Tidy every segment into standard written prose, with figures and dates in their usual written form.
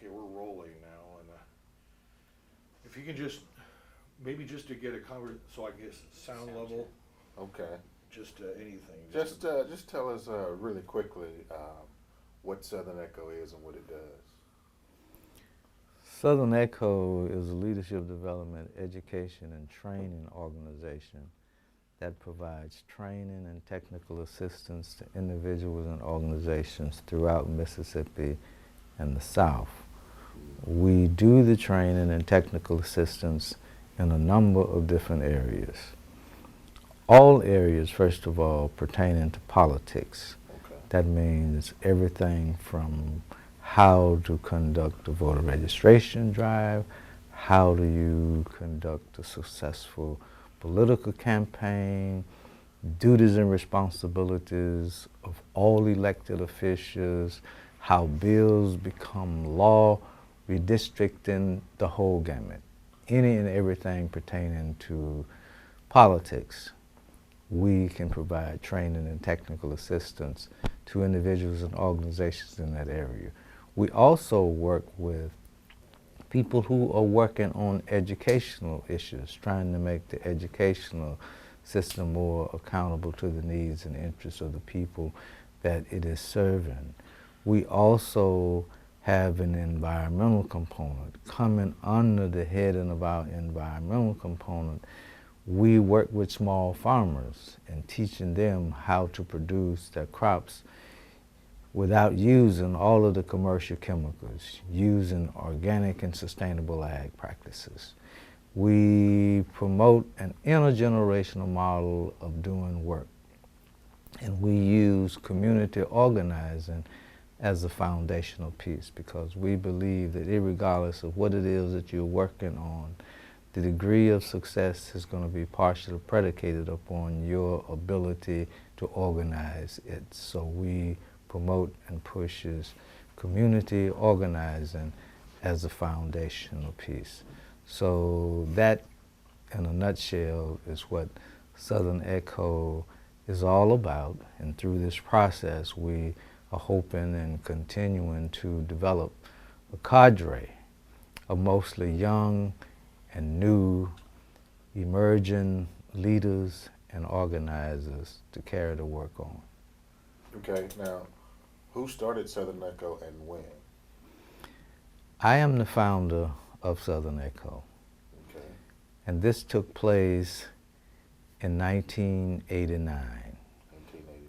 Okay, we're rolling now, and if you can just, maybe just to get a so I can get sound level, Okay. anything. Just tell us really quickly what Southern Echo is and what it does. Southern Echo is a leadership development, education, and training organization that provides training and technical assistance to individuals and organizations throughout Mississippi and the South. We do the training and technical assistance in a number of different areas. All areas, first of all, pertaining to politics. Okay. That means everything from how to conduct a voter registration drive, how do you conduct a successful political campaign, duties and responsibilities of all elected officials, how bills become law, redistricting, the whole gamut. Any and everything pertaining to politics, we can provide training and technical assistance to individuals and organizations in that area. We also work with people who are working on educational issues, trying to make the educational system more accountable to the needs and interests of the people that it is serving. We also have an environmental component. Coming under the heading of our environmental component, we work with small farmers and teaching them how to produce their crops without using all of the commercial chemicals, using organic and sustainable ag practices. We promote an intergenerational model of doing work, and we use community organizing as a foundational piece because we believe that irregardless of what it is that you're working on, the degree of success is going to be partially predicated upon your ability to organize it. So we promote and pushes community organizing as a foundational piece. So that, in a nutshell, is what Southern Echo is all about. And through this process, we are hoping and continuing to develop a cadre of mostly young and new emerging leaders and organizers to carry the work on. Okay. Now, who started Southern Echo and when? I am the founder of Southern Echo, Okay. and this took place in 1989. 1989.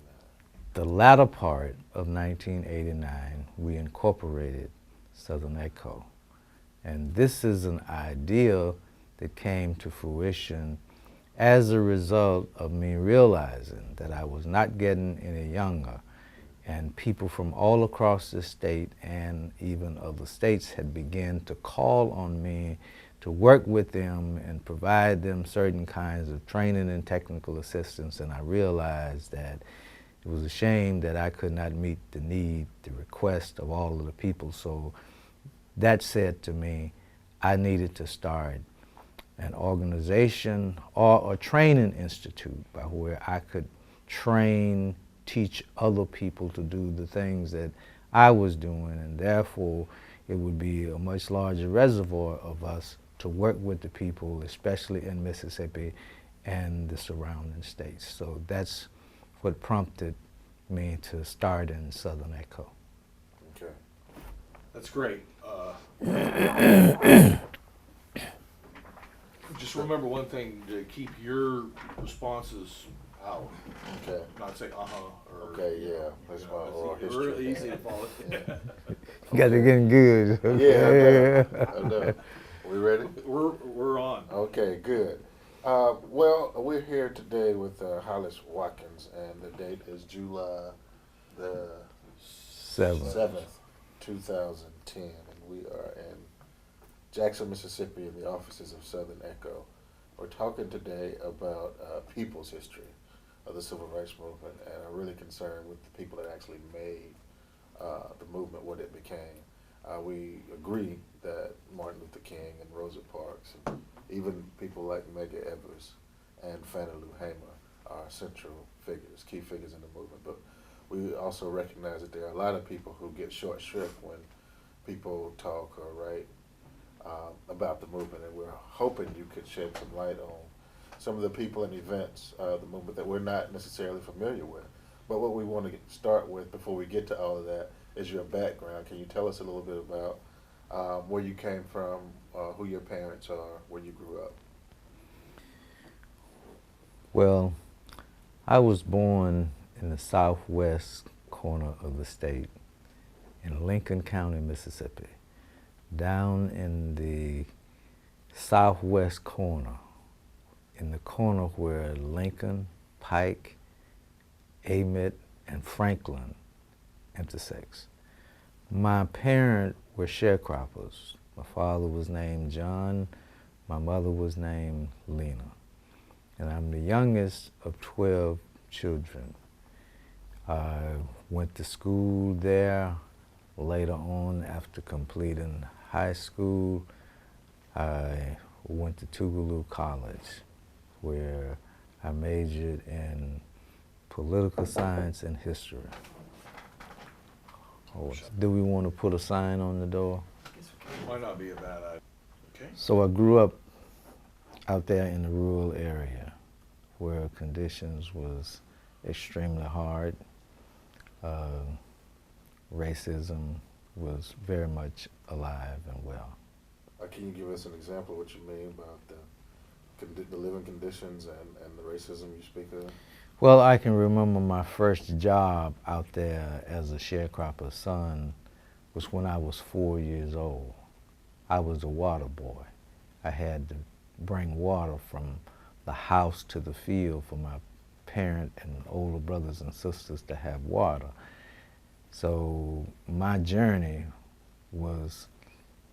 The latter part of 1989, we incorporated Southern Echo. And this is an idea that came to fruition as a result of me realizing that I was not getting any younger, and people from all across the state and even other states had begun to call on me to work with them and provide them certain kinds of training and technical assistance, and I realized that it was a shame that I could not meet the need, the request of all of the people. So that said to me, I needed to start an organization or a training institute by where I could train, teach other people to do the things that I was doing, and therefore it would be a much larger reservoir of us to work with the people, especially in Mississippi and the surrounding states. So that's what prompted me to start in Southern Echo. Okay. That's great. Just remember one thing, to keep your responses out. Okay. Not say or. Okay, yeah. That's my oral It's history. really easy to follow. Got to get good. Yeah, I know. We ready? We're on. Okay, good. Well, we're here today with Hollis Watkins, and the date is July the 7th, 2010, and we are in Jackson, Mississippi, in the offices of Southern Echo. We're talking today about people's history of the Civil Rights Movement, and I'm really concerned with the people that actually made the movement what it became. We agree that Martin Luther King and Rosa Parks, and even people like Medgar Evers and Fannie Lou Hamer are central figures, key figures in the movement. But we also recognize that there are a lot of people who get short shrift when people talk or write about the movement, and we're hoping you could shed some light on some of the people and events, the movement that we're not necessarily familiar with. But what we want to start with before we get to all of that is your background. Can you tell us a little bit about where you came from, who your parents are, where you grew up? Well, I was born in the southwest corner of the state in Lincoln County, Mississippi, down in the southwest corner, in the corner where Lincoln, Pike, Amite, and Franklin intersects. My parents were sharecroppers. My father was named John, my mother was named Lena, and I'm the youngest of 12 children. I went to school there. Later on, after completing high school, I went to Tougaloo College, where I majored in political science and history. Oh, do we want to put a sign on the door? Might not be a bad idea. Okay. So I grew up out there in the rural area where conditions was extremely hard. Racism was very much alive and well. Can you give us an example of what you mean about the living conditions and the racism you speak of? Well, I can remember my first job out there as a sharecropper's son was when I was 4 years old. I was a water boy. I had to bring water from the house to the field for my parent and older brothers and sisters to have water. So my journey was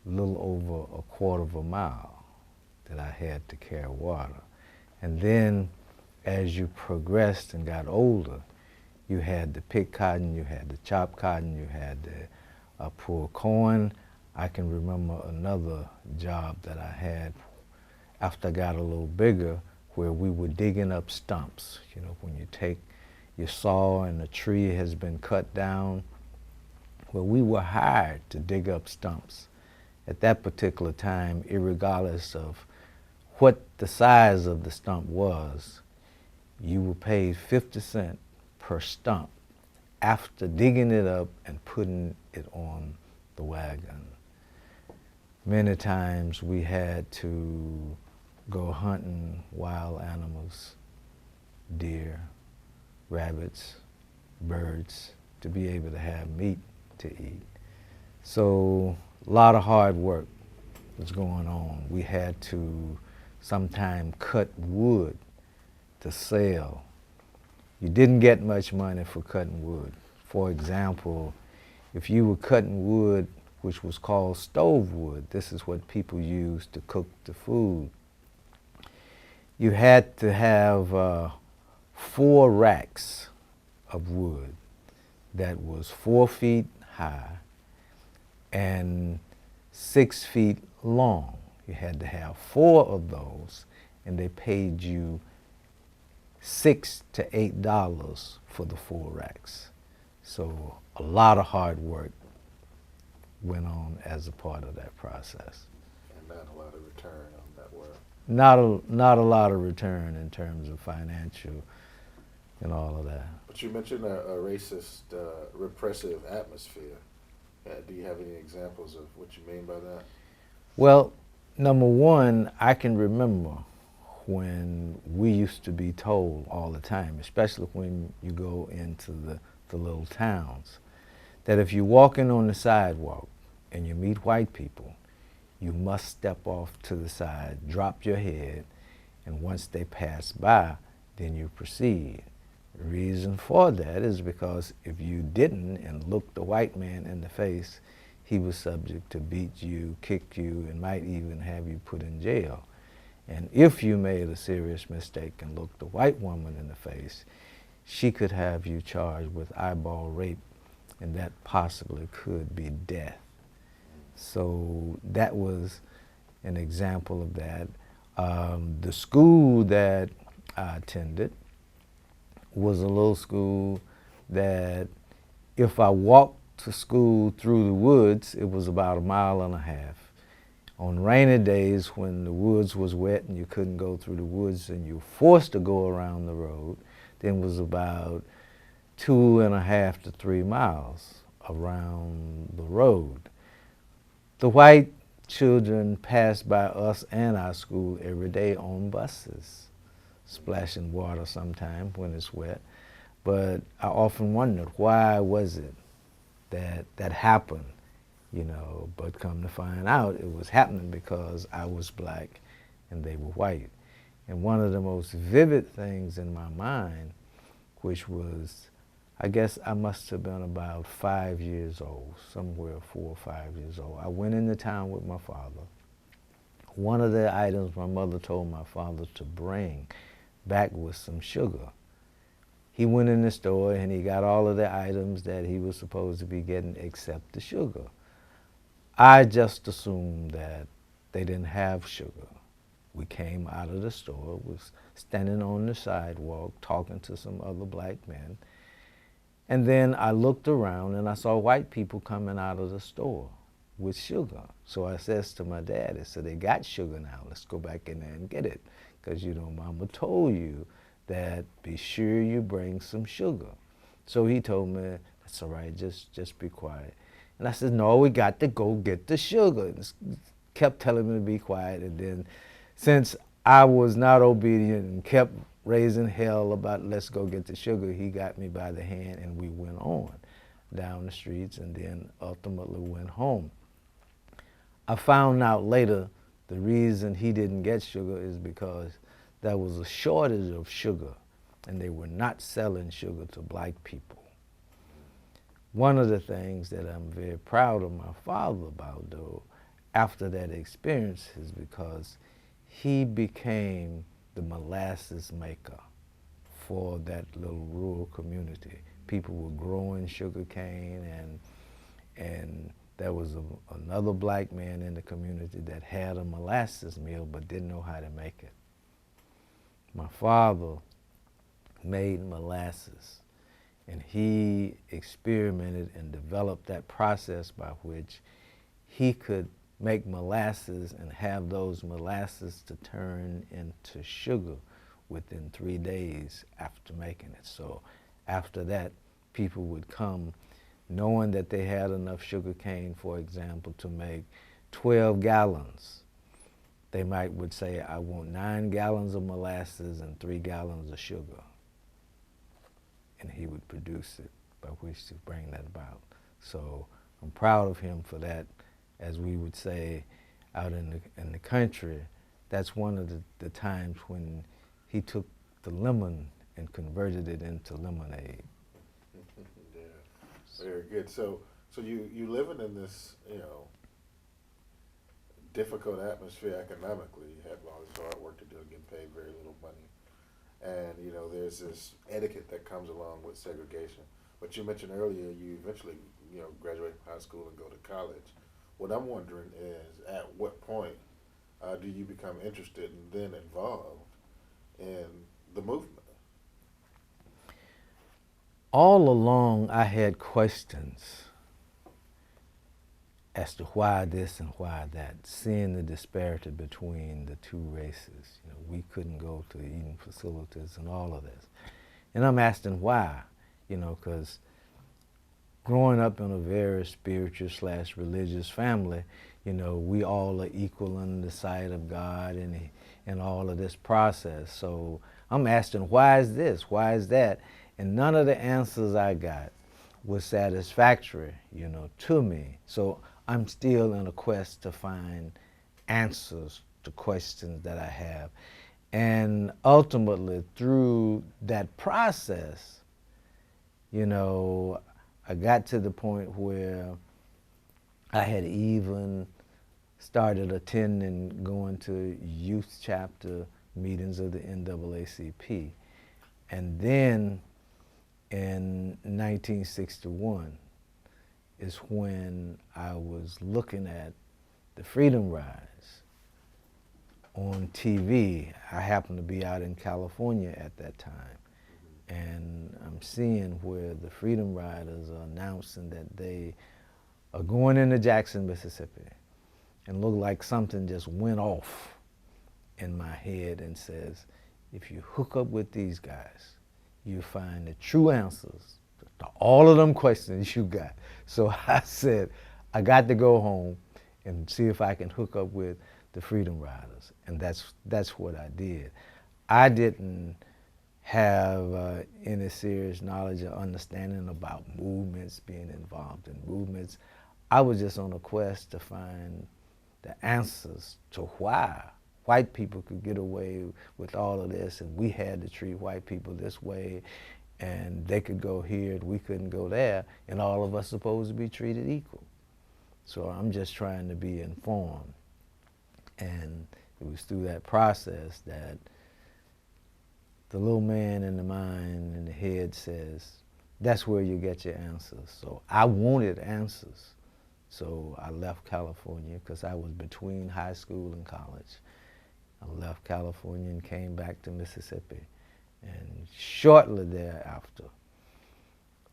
a little over a quarter of a mile that I had to carry water. And then as you progressed and got older, you had to pick cotton, you had to chop cotton, you had to pull corn. I can remember another job that I had after I got a little bigger, where we were digging up stumps. You know, when you take your saw and the tree has been cut down, well, we were hired to dig up stumps. At that particular time, irregardless of what the size of the stump was, you were paid 50 cents per stump after digging it up and putting it on the wagon. Many times we had to go hunting wild animals, deer, rabbits, birds, to be able to have meat to eat. So a lot of hard work was going on. We had to sometimes cut wood to sell. You didn't get much money for cutting wood. For example, if you were cutting wood, which was called stove wood, this is what people used to cook the food, you had to have 4 racks of wood that was 4 feet high and 6 feet long. You had to have 4 of those, and they paid you $6 to $8 for the 4 racks. So a lot of hard work went on as a part of that process. And not a lot of return on that work. Not a lot of return in terms of financial and all of that. But you mentioned a racist, repressive atmosphere. Do you have any examples of what you mean by that? Well, number one, I can remember when we used to be told all the time, especially when you go into the little towns, that if you're walking on the sidewalk and you meet white people, you must step off to the side, drop your head, and once they pass by, then you proceed. The reason for that is because if you didn't and looked the white man in the face, he was subject to beat you, kick you, and might even have you put in jail. And if you made a serious mistake and looked the white woman in the face, she could have you charged with eyeball rape, and that possibly could be death. So that was an example of that. The school that I attended was a little school that if I walked to school through the woods, it was about 1.5 miles. On rainy days when the woods was wet and you couldn't go through the woods and you were forced to go around the road, then it was about 2.5 to 3 miles around the road. The white children passed by us and our school every day on buses, splashing water sometime when it's wet. But I often wondered, why was it that happened? But come to find out, it was happening because I was black and they were white. And one of the most vivid things in my mind, which was, I guess I must have been about 5 years old, somewhere 4 or 5 years old. I went into town with my father. One of the items my mother told my father to bring back was some sugar. He went in the store and he got all of the items that he was supposed to be getting except the sugar. I just assumed that they didn't have sugar. We came out of the store, was standing on the sidewalk talking to some other black men. And then I looked around and I saw white people coming out of the store with sugar. So I says to my dad, I said, they got sugar now, let's go back in there and get it. Because Mama told you that be sure you bring some sugar. So he told me, that's all right, just be quiet. And I said, no, we got to go get the sugar. And kept telling me to be quiet. And then since I was not obedient and kept raising hell about let's go get the sugar, he got me by the hand and we went on down the streets and then ultimately went home. I found out later the reason he didn't get sugar is because there was a shortage of sugar and they were not selling sugar to black people. One of the things that I'm very proud of my father about, though, after that experience is because he became the molasses maker for that little rural community. People were growing sugar cane and there was another black man in the community that had a molasses mill but didn't know how to make it. My father made molasses. And he experimented and developed that process by which he could make molasses and have those molasses to turn into sugar within 3 days after making it. So after that, people would come knowing that they had enough sugar cane, for example, to make 12 gallons. They would say, I want 9 gallons of molasses and 3 gallons of sugar. And he would produce it by which to bring that about. So I'm proud of him for that. As we would say out in the country, that's one of the times when he took the lemon and converted it into lemonade. Yeah, very good. So you living in this, difficult atmosphere economically. You have all this hard work to do and get paid very little money. And, there's this etiquette that comes along with segregation. But you mentioned earlier you eventually, graduate from high school and go to college. What I'm wondering is, at what point do you become interested and then involved in the movement? All along, I had questions as to why this and why that, seeing the disparity between the two races. We couldn't go to eating facilities and all of this. And I'm asking why, because growing up in a very spiritual / religious family, we all are equal in the sight of God and all of this process. So I'm asking, why is this? Why is that? And none of the answers I got was satisfactory, to me. So I'm still in a quest to find answers to questions that I have. And ultimately, through that process, I got to the point where I had even started attending, going to youth chapter meetings of the NAACP. And then in 1961 is when I was looking at the Freedom Rise on TV. I happened to be out in California at that time. and I'm seeing where the Freedom Riders are announcing that they are going into Jackson, Mississippi, and look like something just went off in my head and says, if you hook up with these guys, you find the true answers to all of them questions you got. So I said, I got to go home and see if I can hook up with the Freedom Riders, and that's what I did. I didn't have any serious knowledge or understanding about movements, being involved in movements. I was just on a quest to find the answers to why white people could get away with all of this, and we had to treat white people this way, and they could go here and we couldn't go there, and all of us supposed to be treated equal. So I'm just trying to be informed. And it was through that process that the little man in the mind and the head says, that's where you get your answers. So I wanted answers. So I left California because I was between high school and college. I left California and came back to Mississippi. And shortly thereafter,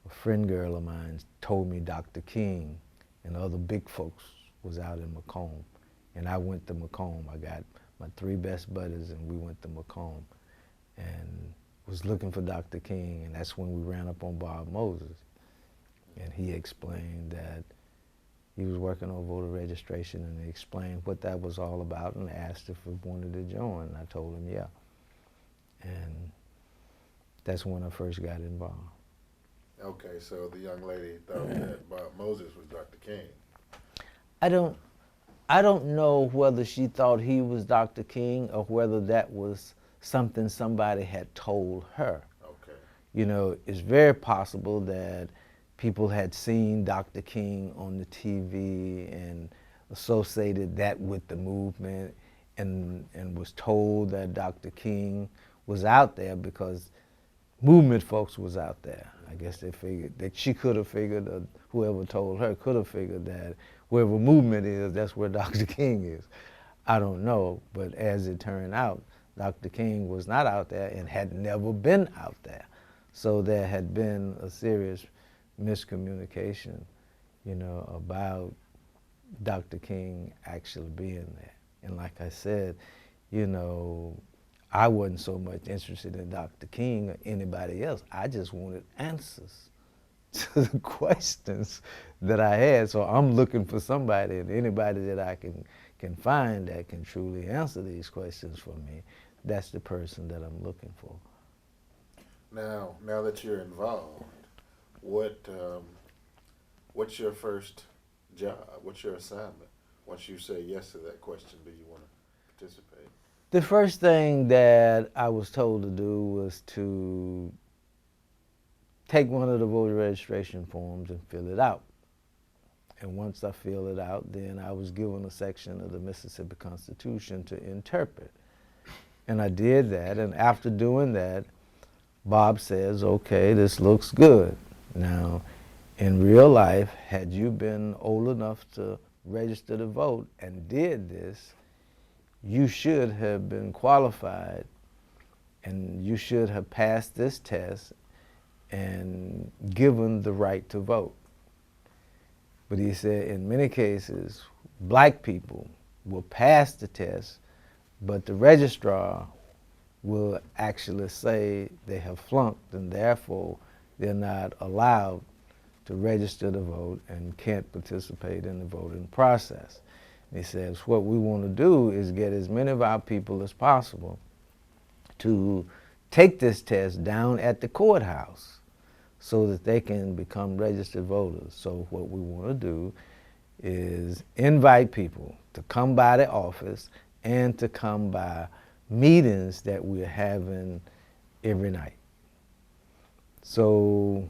a friend girl of mine told me Dr. King and other big folks was out in Macomb. And I went to Macomb. I got my 3 best buddies and we went to Macomb and was looking for Dr. King, and that's when we ran up on Bob Moses. And he explained that he was working on voter registration, and he explained what that was all about and asked if we wanted to join. And I told him yeah. And that's when I first got involved. Okay, so the young lady thought that Bob Moses was Dr. King. I don't know whether she thought he was Dr. King or whether that was something somebody had told her. Okay. You know, it's very possible that people had seen Dr. King on the TV and associated that with the movement and was told that Dr. King was out there because movement folks was out there. I guess they figured that she could have figured, or whoever told her could have figured that wherever movement is, that's where Dr. King is. I don't know, but as it turned out, Dr. King was not out there and had never been out there. So there had been a serious miscommunication, you know, about Dr. King actually being there. And like I said, you know, I wasn't so much interested in Dr. King or anybody else. I just wanted answers to the questions that I had. So I'm looking for somebody, and anybody that I can find that can truly answer these questions for me, that's the person that I'm looking for. Now that you're involved, what's your first job? What's your assignment? Once you say yes to that question, do you want to participate? The first thing that I was told to do was to take one of the voter registration forms and fill it out. And once I filled it out, then I was given a section of the Mississippi Constitution to interpret. And I did that, and after doing that, Bob says, okay, this looks good. Now, in real life, had you been old enough to register to vote and did this, you should have been qualified and you should have passed this test and given the right to vote. But he said in many cases, black people will pass the test, but the registrar will actually say they have flunked and therefore they're not allowed to register to vote and can't participate in the voting process. He says, what we want to do is get as many of our people as possible to take this test down at the courthouse so that they can become registered voters. So what we want to do is invite people to come by the office and to come by meetings that we're having every night. So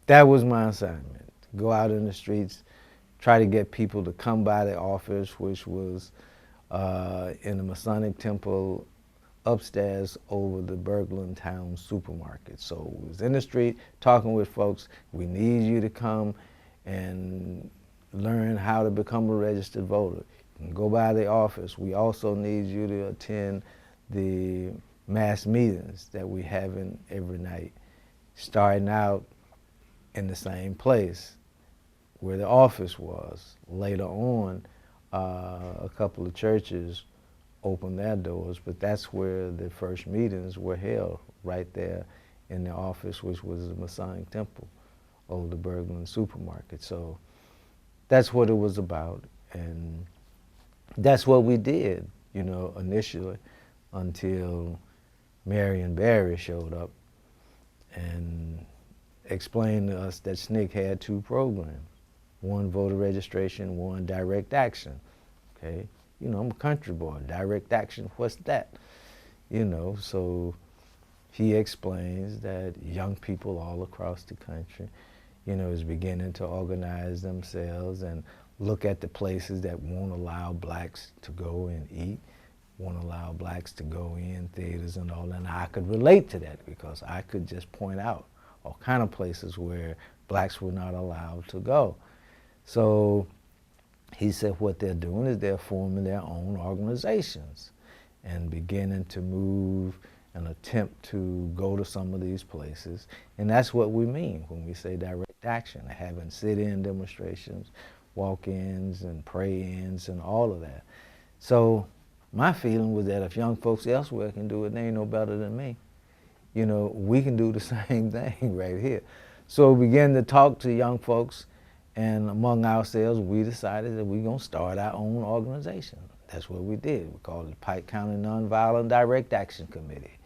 that was my assignment, go out in the streets, try to get people to come by the office, which was in the Masonic Temple upstairs over the Berglund Town supermarket. So we was in the street talking with folks, we need you to come and learn how to become a registered voter. You can go by the office. We also need you to attend the mass meetings that we have every night starting out in the same place where the office was. Later on, a couple of churches opened their doors, but that's where the first meetings were held, right there in the office, which was the Masonic Temple over the Berglund supermarket. So that's what it was about, and that's what we did, you know, initially, until Marion Barry showed up and explained to us that SNCC had two programs, one voter registration, one direct action, okay? You know, I'm a country boy, direct action, what's that? You know, so he explains that young people all across the country, you know, is beginning to organize themselves and look at the places that won't allow blacks to go and eat, won't allow blacks to go in theaters and all that. And I could relate to that because I could just point out all kind of places where blacks were not allowed to go. So he said what they're doing is they're forming their own organizations and beginning to move and attempt to go to some of these places. And that's what we mean when we say direct action, having sit-in demonstrations, walk-ins and pray-ins and all of that. So my feeling was that if young folks elsewhere can do it, they ain't no better than me. You know, we can do the same thing right here. So we began to talk to young folks, and among ourselves, we decided that we're gonna start our own organization. That's what we did. We called it Pike County Nonviolent Direct Action Committee.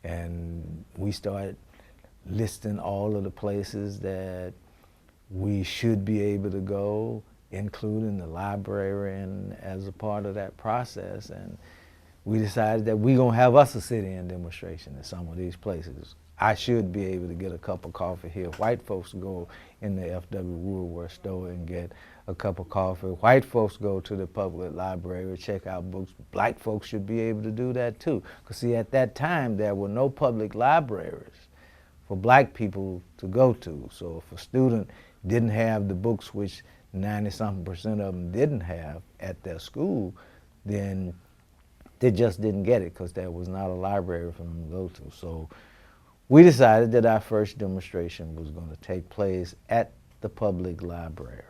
And we started listing all of the places that we should be able to go, including the library, and as a part of that process. And we decided that we're gonna have us a sit-in demonstration in some of these places. I should be able to get a cup of coffee here. White folks go in the F.W. Woolworth store and get a cup of coffee. White folks go to the public library, check out books. Black folks should be able to do that too. Because see, at that time, there were no public libraries for black people to go to. So if a student didn't have the books, which 90-something% of them didn't have at their school, then they just didn't get it because there was not a library for them to go to. So we decided that our first demonstration was going to take place at the public library.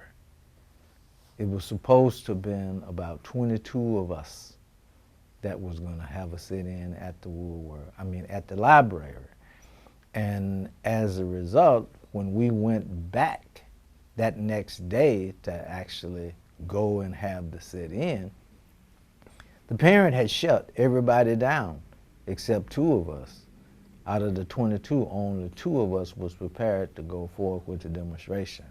It was supposed to have been about 22 of us that was going to have a sit-in at at the library. And as a result, when we went back that next day to actually go and have the sit-in, the parent had shut everybody down except two of us. Out of the 22, only two of us was prepared to go forward with the demonstration.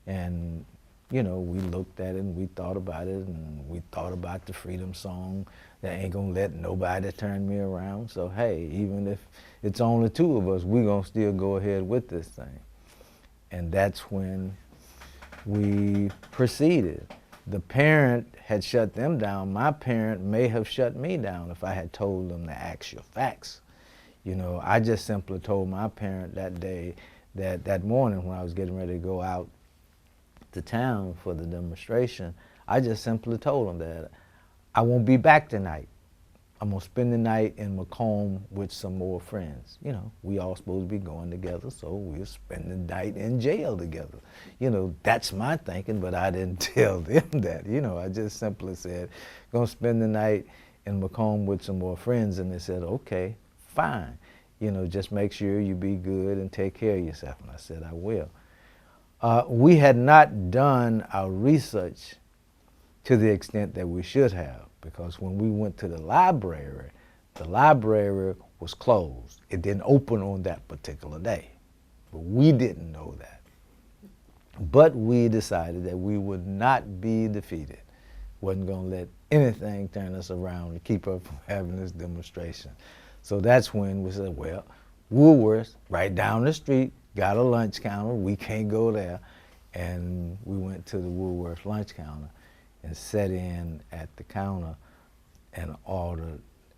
And, you know, we looked at it and we thought about it, and we thought about the freedom song that ain't gonna let nobody turn me around. So, hey, even if it's only two of us, we gonna still go ahead with this thing. And that's when we proceeded. The parent had shut them down. My parent may have shut me down if I had told them the actual facts. You know, I just simply told my parent that day, that morning when I was getting ready to go out to town for the demonstration, I just simply told them that I won't be back tonight. I'm gonna spend the night in Macomb with some more friends. You know, we all supposed to be going together, so we'll spend the night in jail together. You know, that's my thinking, but I didn't tell them that. You know, I just simply said, gonna spend the night in Macomb with some more friends, and they said, okay, fine. You know, just make sure you be good and take care of yourself. And I said, I will. We had not done our research to the extent that we should have, because when we went to the library was closed. It didn't open on that particular day. But we didn't know that. But we decided that we would not be defeated. Wasn't gonna let anything turn us around to keep us from having this demonstration. So that's when we said, well, Woolworth's right down the street, got a lunch counter, we can't go there. And we went to the Woolworth lunch counter and sat in at the counter and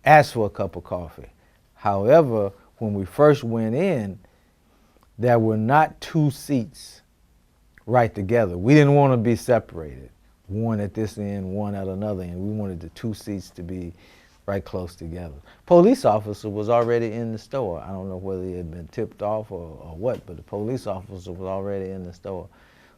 asked for a cup of coffee. However, when we first went in, there were not two seats right together. We didn't want to be separated, one at this end, one at another end. We wanted the two seats to be right close together. Police officer was already in the store. I don't know whether he had been tipped off or what, but the police officer was already in the store.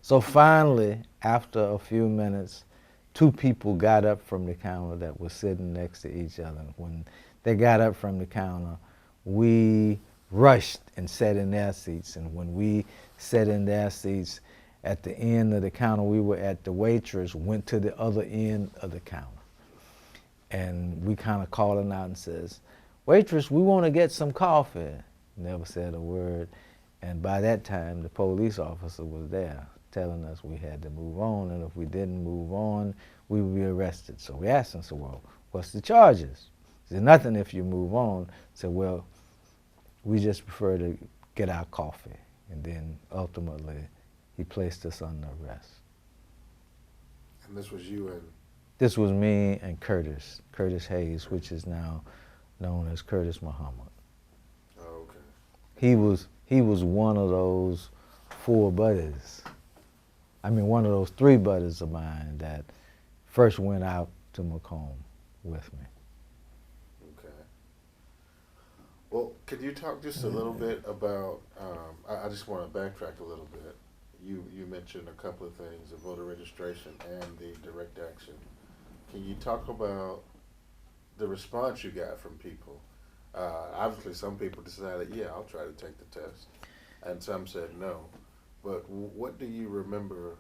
So finally, after a few minutes, two people got up from the counter that were sitting next to each other. When they got up from the counter, we rushed and sat in their seats. And when we sat in their seats, at the end of the counter we were at, the waitress went to the other end of the counter. And we kind of calling out and says, "Waitress, we want to get some coffee." Never said a word. And by that time, the police officer was there telling us we had to move on, and if we didn't move on, we would be arrested. So we asked him, so, "Well, what's the charges?" He said, "Nothing if you move on." I said, "Well, we just prefer to get our coffee." And then ultimately, he placed us under arrest. And this was you and? This was me and Curtis Hayes, which is now known as Curtis Muhammad. Oh, okay. He was one of those four buddies. I mean, one of those three buddies of mine that first went out to Macomb with me. Okay. Well, could you talk just a little bit about, I just want to backtrack a little bit. You mentioned a couple of things, the voter registration and the direct action. Can you talk about the response you got from people? Obviously, some people decided, yeah, I'll try to take the test, and some said no. But what do you remember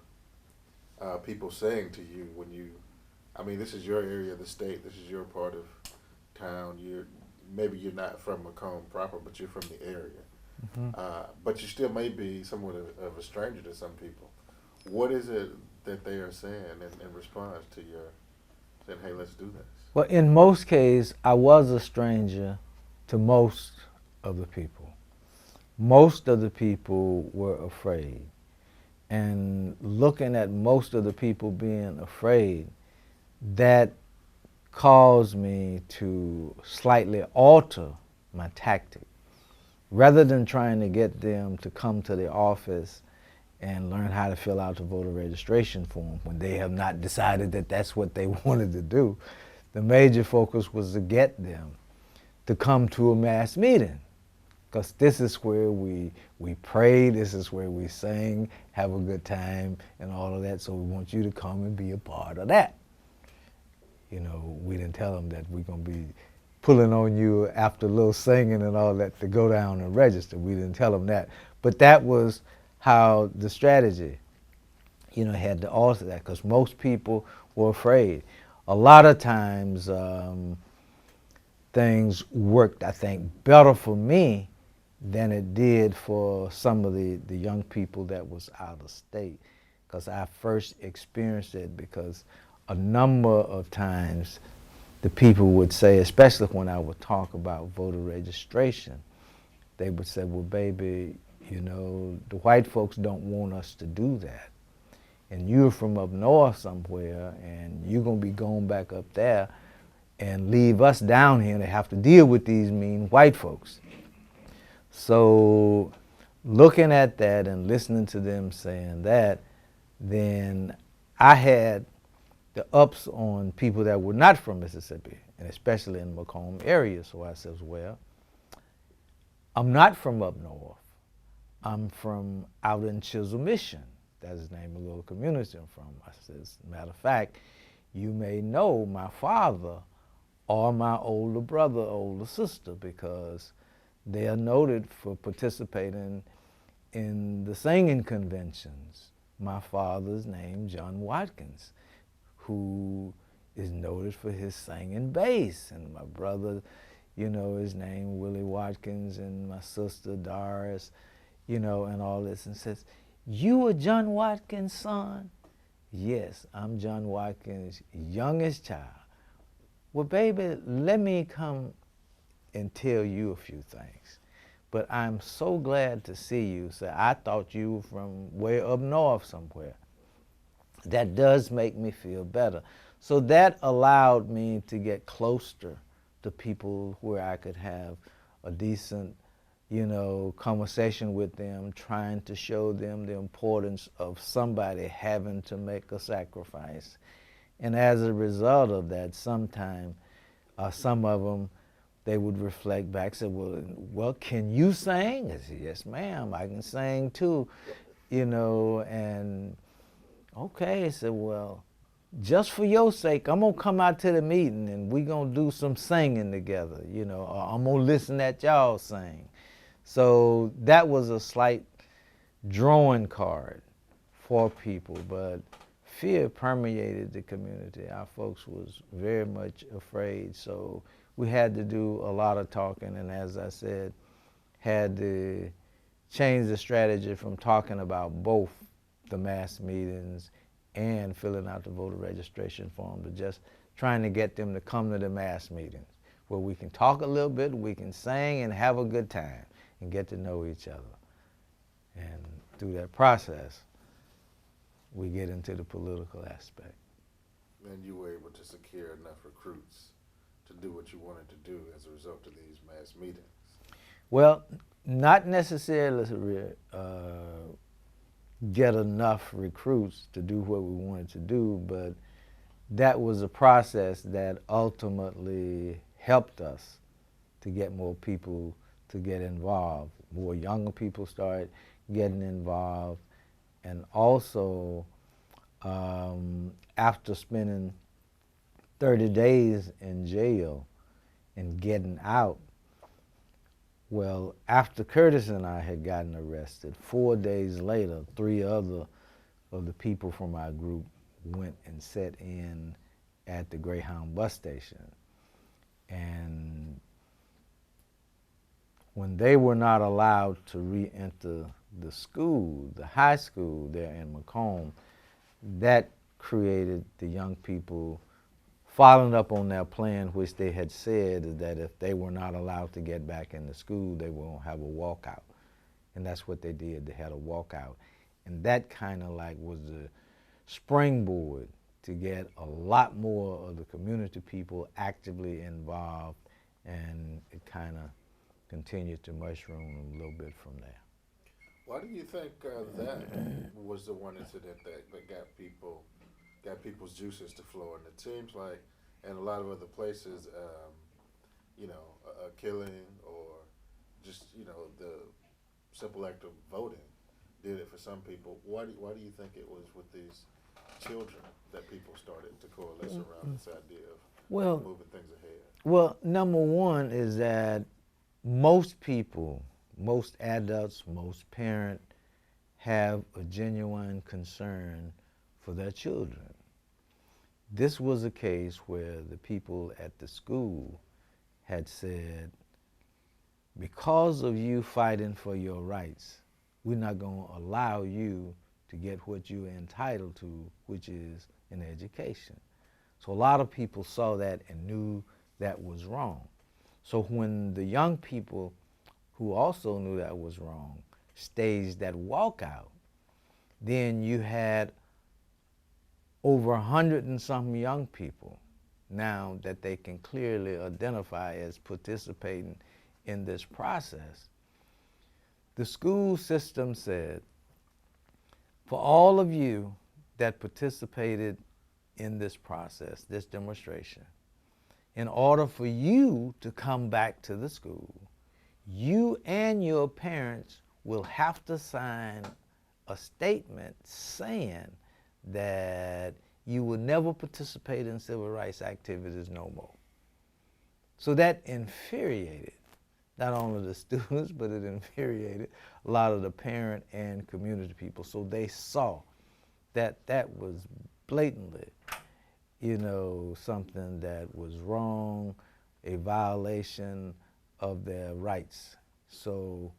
people saying to you when you, I mean, this is your area of the state, this is your part of town, maybe you're not from Macomb proper, but you're from the area. Mm-hmm. But you still may be somewhat of a stranger to some people. What is it that they are saying in response to your saying, "Hey, let's do this"? Well, in most cases, I was a stranger to most of the people. Most of the people were afraid. And looking at most of the people being afraid, that caused me to slightly alter my tactic. Rather than trying to get them to come to the office and learn how to fill out the voter registration form when they have not decided that that's what they wanted to do, the major focus was to get them to come to a mass meeting. Because this is where we pray, this is where we sing, have a good time, and all of that, so we want you to come and be a part of that. You know, we didn't tell them that we're going to be pulling on you after a little singing and all that to go down and register. We didn't tell them that. But that was how the strategy, had to alter that, because most people were afraid. A lot of times things worked, I think, better for me than it did for some of the young people that was out of state, because I first experienced it, because a number of times the people would say, especially when I would talk about voter registration, they would say, "Well, baby, the white folks don't want us to do that. And you're from up north somewhere, and you're going to be going back up there and leave us down here to have to deal with these mean white folks." So looking at that and listening to them saying that, then I had the ups on people that were not from Mississippi, and especially in the Macomb area. So I says, well, I'm not from up north. I'm from out in Chisholm Mission. That's the name of the little community I'm from. I says, matter of fact, you may know my father or my older brother, older sister, because they are noted for participating in the singing conventions. My father's name, John Watkins, who is noted for his singing bass, and my brother, his name Willie Watkins, and my sister Doris, and all this, and says, "You are John Watkins' son?" "Yes, I'm John Watkins' youngest child." "Well, baby, let me come and tell you a few things. But I'm so glad to see you. So I thought you were from way up north somewhere. That does make me feel better." So that allowed me to get closer to people where I could have a decent, conversation with them, trying to show them the importance of somebody having to make a sacrifice. And as a result of that, sometimes Some of them, they would reflect back, say, well, can you sing? I said, yes, ma'am, I can sing too, and okay, I said, well, just for your sake, I'm gonna come out to the meeting and we gonna do some singing together, or I'm gonna listen at y'all sing. So that was a slight drawing card for people, but fear permeated the community. Our folks was very much afraid, so we had to do a lot of talking, and as I said, had to change the strategy from talking about both the mass meetings and filling out the voter registration form to just trying to get them to come to the mass meetings where we can talk a little bit, we can sing and have a good time and get to know each other. And through that process, we get into the political aspect. And you were able to secure enough recruits to do what you wanted to do as a result of these mass meetings. Well, not necessarily get enough recruits to do what we wanted to do, but that was a process that ultimately helped us to get more people to get involved. More younger people started getting involved, and also after spending 30 days in jail and getting out, well, after Curtis and I had gotten arrested, 4 days later, 3 other of the people from our group went and sat in at the Greyhound bus station. And when they were not allowed to re-enter the school, the high school there in Macomb, that created the young people following up on their plan, which they had said that if they were not allowed to get back into school, they will have a walkout. And that's what they did. They had a walkout. And that kind of like was the springboard to get a lot more of the community people actively involved, and it kind of continued to mushroom a little bit from there. Why do you think that was the one incident that got people's juices to flow? And it seems like in a lot of other places, a killing or just the simple act of voting did it for some people. Why do you think it was with these children that people started to coalesce around this idea of moving things ahead? Well, number one is that most people, most adults, most parents have a genuine concern for their children. This was a case where the people at the school had said, because of you fighting for your rights, we're not going to allow you to get what you're entitled to, which is an education. So a lot of people saw that and knew that was wrong. So when the young people who also knew that was wrong staged that walkout, then you had over 100 and some young people now that they can clearly identify as participating in this process. The school system said, for all of you that participated in this process, this demonstration, in order for you to come back to the school, you and your parents will have to sign a statement saying that you will never participate in civil rights activities no more. So that infuriated not only the students, but it infuriated a lot of the parent and community people. So they saw that that was blatantly, something that was wrong, a violation of their rights. So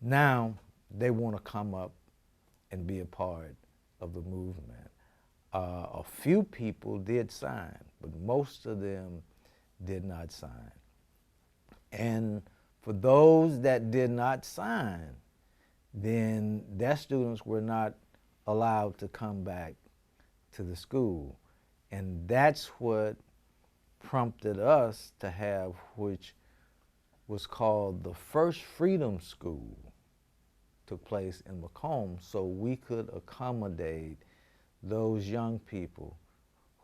now they want to come up and be a part of the movement. A few people did sign, but most of them did not sign. And for those that did not sign, then their students were not allowed to come back to the school. And that's what prompted us to have, which was called the First Freedom School, took place in Macomb, so we could accommodate those young people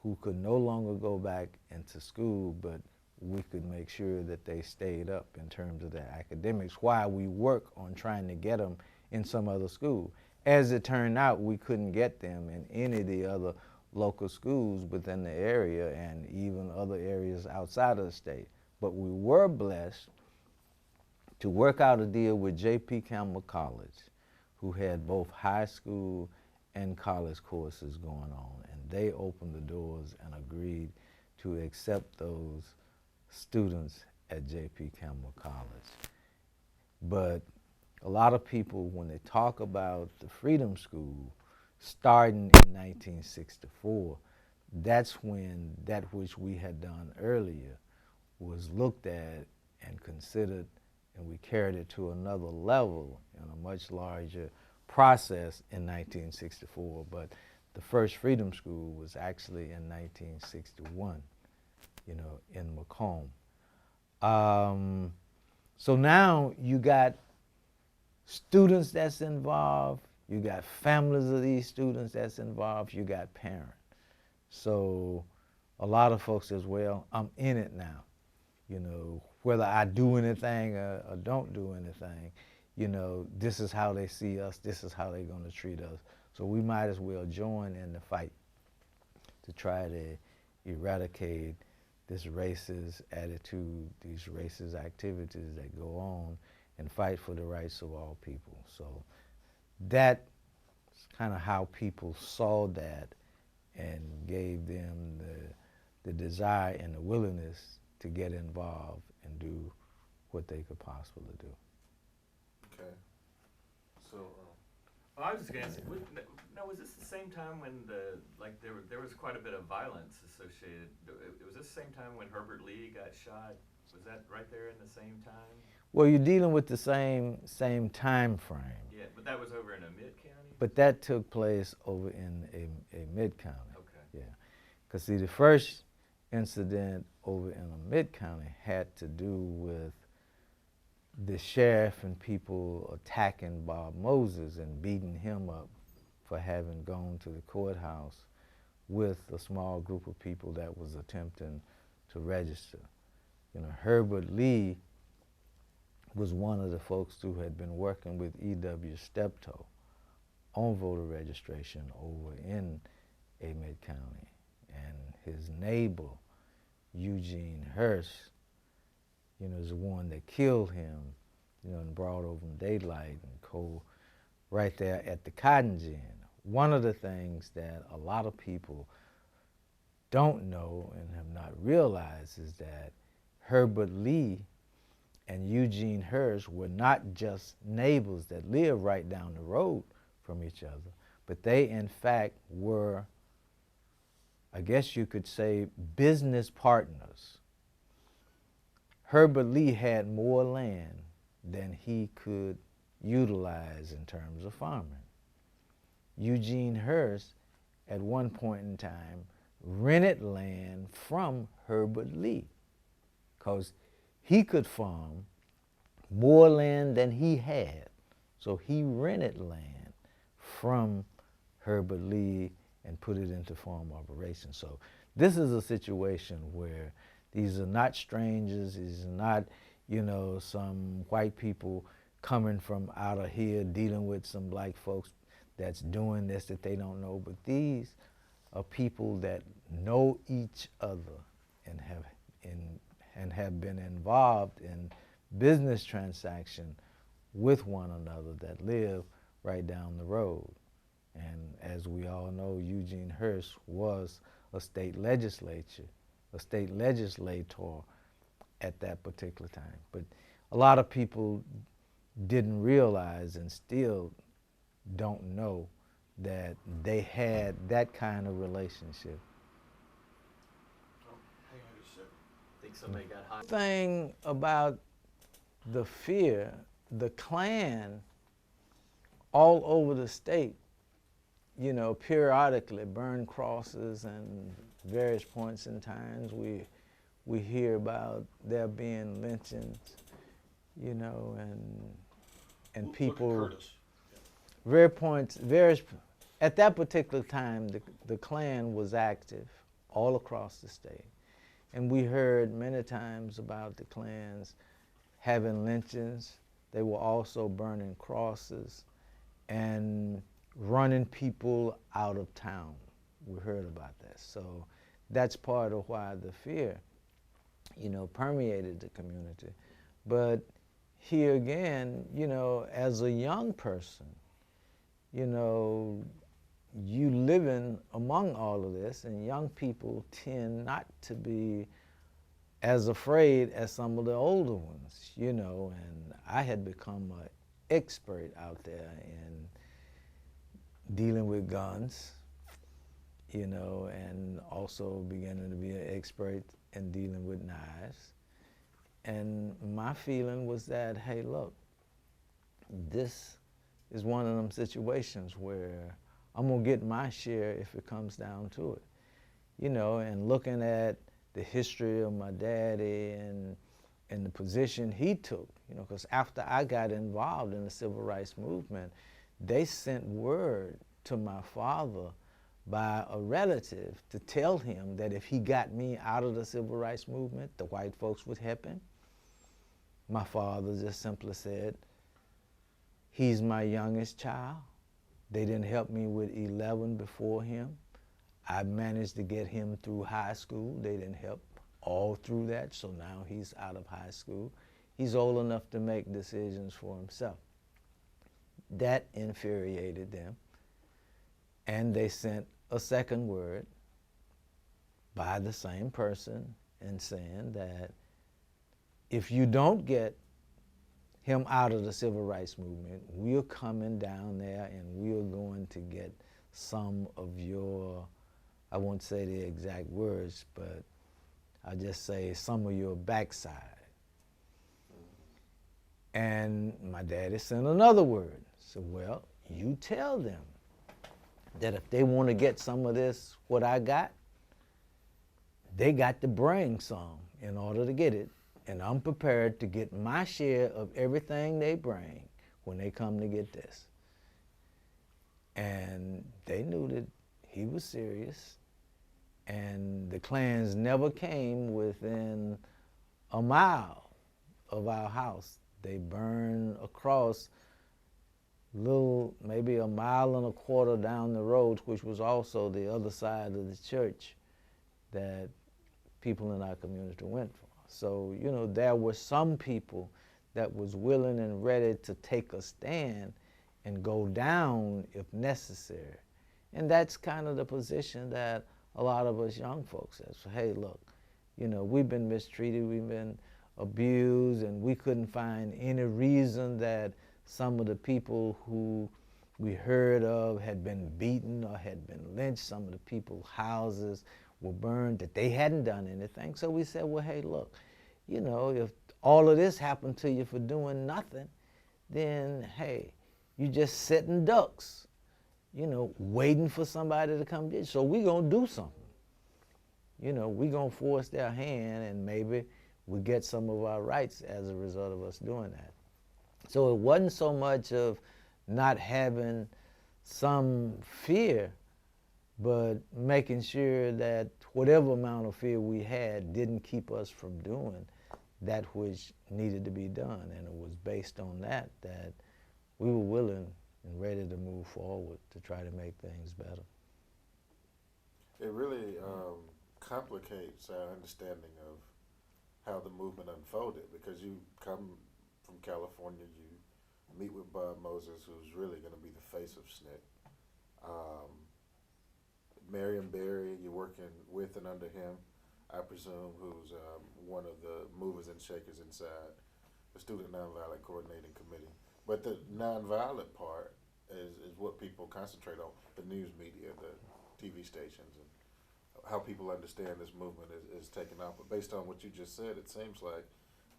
who could no longer go back into school, but we could make sure that they stayed up in terms of their academics while we work on trying to get them in some other school. As it turned out, we couldn't get them in any of the other local schools within the area and even other areas outside of the state. But we were blessed to work out a deal with J.P. Campbell College, who had both high school and college courses going on, and they opened the doors and agreed to accept those students at J.P. Campbell College. But a lot of people, when they talk about the Freedom School starting in 1964, that's when that which we had done earlier was looked at and considered, and we carried it to another level in a much larger process in 1964. But the first Freedom School was actually in 1961, in Macomb. So now you got students that's involved, you got families of these students that's involved, you got parents. So a lot of folks says, well, I'm in it now. Whether I do anything or don't do anything, this is how they see us, this is how they're gonna treat us. So we might as well join in the fight to try to eradicate this racist attitude, these racist activities that go on, and fight for the rights of all people. So that's kind of how people saw that and gave them the desire and the willingness to get involved and do what they could possibly do. Okay. So, Well, I was just gonna say, was this the same time when there was quite a bit of violence associated? Was this the same time when Herbert Lee got shot? Was that right there in the same time? Well, you're dealing with the same time frame. Yeah, but that was over in a mid-county? But that took place over in a mid-county. Okay. Yeah. Because see, the first incident over in a mid-county had to do with the sheriff and people attacking Bob Moses and beating him up for having gone to the courthouse with a small group of people that was attempting to register. Herbert Lee was one of the folks who had been working with E.W. Steptoe on voter registration over in Amite County. And his neighbor, Eugene Hurst, is the one that killed him, in broad open daylight and cold right there at the cotton gin. One of the things that a lot of people don't know and have not realized is that Herbert Lee and Eugene Hurst were not just neighbors that lived right down the road from each other, but they in fact were, I guess you could say, business partners. Herbert Lee had more land than he could utilize in terms of farming. Eugene Hurst, at one point in time, rented land from Herbert Lee because he could farm more land than he had. So he rented land from Herbert Lee and put it into farm operations. So this is a situation where these are not strangers, these are not, some white people coming from out of here dealing with some black folks that's doing this that they don't know, but these are people that know each other and have been involved in business transaction with one another that live right down the road. And as we all know, Eugene Hurst was a state legislator at that particular time. But a lot of people didn't realize and still don't know that they had that kind of relationship. Oh, hang on just a second. I think somebody got hot. Thing about the fear, the Klan all over the state, periodically burn crosses and various points in times we hear about there being lynchings, and people. Look at Curtis. Various, at that particular time, the Klan was active all across the state. And we heard many times about the Klans having lynchings. They were also burning crosses and running people out of town. We heard about that. So that's part of why the fear, permeated the community. But here again, as a young person, you living among all of this, and young people tend not to be as afraid as some of the older ones, and I had become an expert out there in dealing with guns, and also beginning to be an expert in dealing with knives. And my feeling was that, hey, look, this is one of them situations where I'm gonna get my share if it comes down to it. And looking at the history of my daddy and the position he took, because after I got involved in the civil rights movement, they sent word to my father by a relative to tell him that if he got me out of the civil rights movement, the white folks would help him. My father just simply said, he's my youngest child. They didn't help me with 11 before him. I managed to get him through high school. They didn't help all through that, so now he's out of high school. He's old enough to make decisions for himself. That infuriated them, and they sent a second word by the same person and saying that if you don't get him out of the civil rights movement, we're coming down there and we're going to get some of your, I won't say the exact words, but I'll just say some of your backside. And my daddy sent another word. So, well, you tell them that if they want to get some of this, what I got, they got to bring some in order to get it. And I'm prepared to get my share of everything they bring when they come to get this. And they knew that he was serious. And the Klans never came within a mile of our house. They burned across maybe a mile and a quarter down the road, which was also the other side of the church that people in our community went for. So, there were some people that was willing and ready to take a stand and go down if necessary. And that's kind of the position that a lot of us young folks have. So, hey, look, we've been mistreated, we've been abused, and we couldn't find any reason that some of the people who we heard of had been beaten or had been lynched, some of the people's houses were burned, that they hadn't done anything. So we said, well, hey, look, if all of this happened to you for doing nothing, then, hey, you just sitting ducks, waiting for somebody to come get you. So we're going to do something. We're going to force their hand, and maybe we get some of our rights as a result of us doing that. So it wasn't so much of not having some fear, but making sure that whatever amount of fear we had didn't keep us from doing that which needed to be done. And it was based on that we were willing and ready to move forward to try to make things better. It really complicates our understanding of how the movement unfolded, because you come from California, you meet with Bob Moses, who's really going to be the face of SNCC. Marion Berry, you're working with and under him, I presume, who's one of the movers and shakers inside the Student Nonviolent Coordinating Committee. But the nonviolent part is what people concentrate on, the news media, the TV stations, and how people understand this movement is taking off. But based on what you just said, it seems like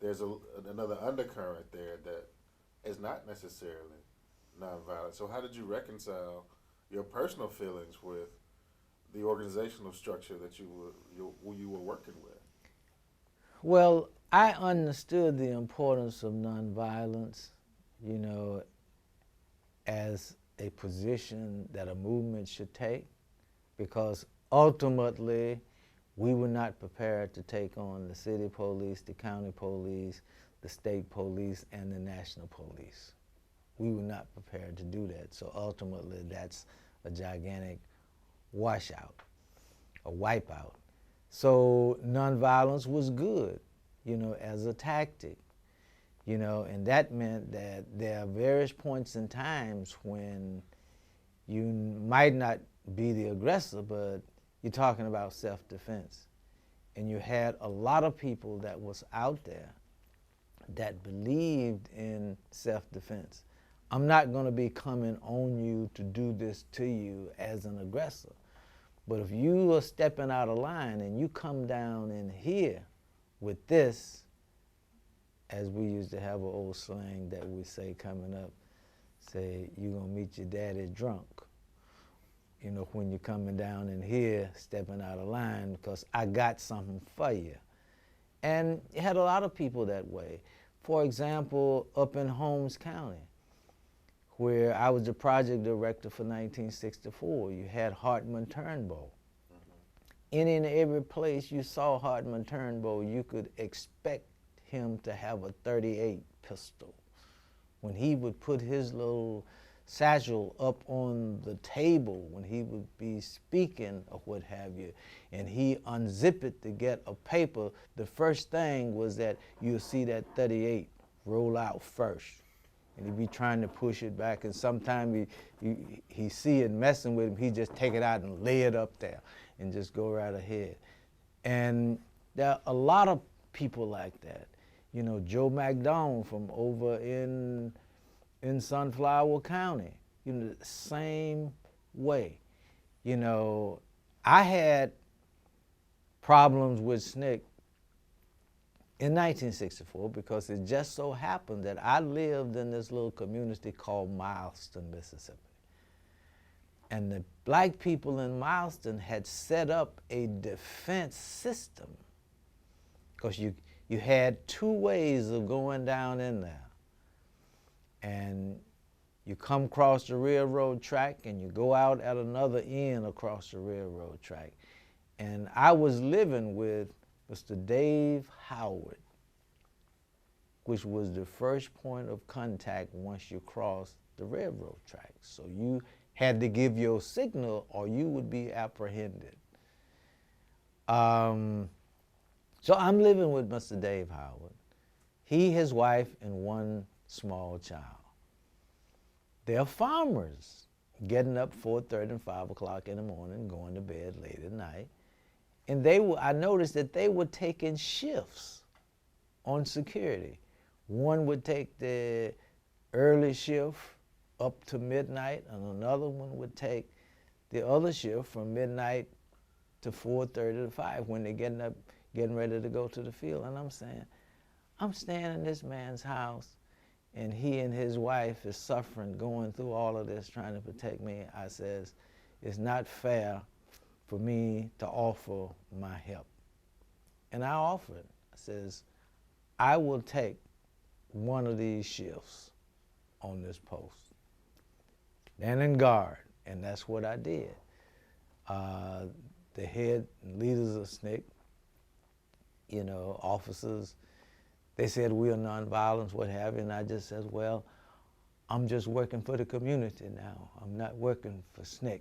there's another undercurrent there that is not necessarily nonviolent. So how did you reconcile your personal feelings with the organizational structure that you were working with? Well, I understood the importance of nonviolence, as a position that a movement should take, because ultimately We were not prepared to take on the city police, the county police, the state police, and the national police. We were not prepared to do that. So ultimately, that's a gigantic washout, a wipeout. So nonviolence was good, you know, as a tactic, you know, and that meant that there are various points in times when you might not be the aggressor, but you're talking about self-defense. And you had a lot of people that was out there that believed in self-defense. I'm not going to be coming on you to do this to you as an aggressor. But if you are stepping out of line and you come down in here with this, as we used to have an old slang that we say coming up, say, you're going to meet your daddy drunk. You know, when you're coming down in here, stepping out of line, because I got something for you. And you had a lot of people that way. For example, up in Holmes County, where I was the project director for 1964, you had Hartman Turnbow. Any and every place you saw Hartman Turnbow, you could expect him to have a .38 pistol. When he would put his little satchel up on the table, when he would be speaking or what have you, and he unzip it to get a paper, the first thing was that you'll see that .38 roll out first. And he'd be trying to push it back, and sometimes he see it messing with him, he just take it out and lay it up there and just go right ahead. And there are a lot of people like that. You know, Joe McDonald from over in Sunflower County, you know, the same way. You know, I had problems with SNCC in 1964 because it just so happened that I lived in this little community called Mileston, Mississippi. And the black people in Mileston had set up a defense system, because you had two ways of going down in there. And you come across the railroad track and you go out at another end across the railroad track. And I was living with Mr. Dave Howard, which was the first point of contact once you crossed the railroad track. So you had to give your signal or you would be apprehended. So I'm living with Mr. Dave Howard. He, his wife, and one small child. They're farmers, getting up 4:30 and 5 o'clock in the morning, going to bed late at night. And I noticed that they were taking shifts on security. One would take the early shift up to midnight, and another one would take the other shift from midnight to 4:30 to 5 when they're getting ready to go to the field. And I'm saying, I'm staying in this man's house, and he and his wife is suffering, going through all of this, trying to protect me. I says, it's not fair for me to offer my help. And I offered. I says, I will take one of these shifts on this post. Stand in guard, and that's what I did. The head leaders of SNCC, you know, officers, they said we are nonviolent, what have you, and I just said, well, I'm just working for the community now. I'm not working for SNCC.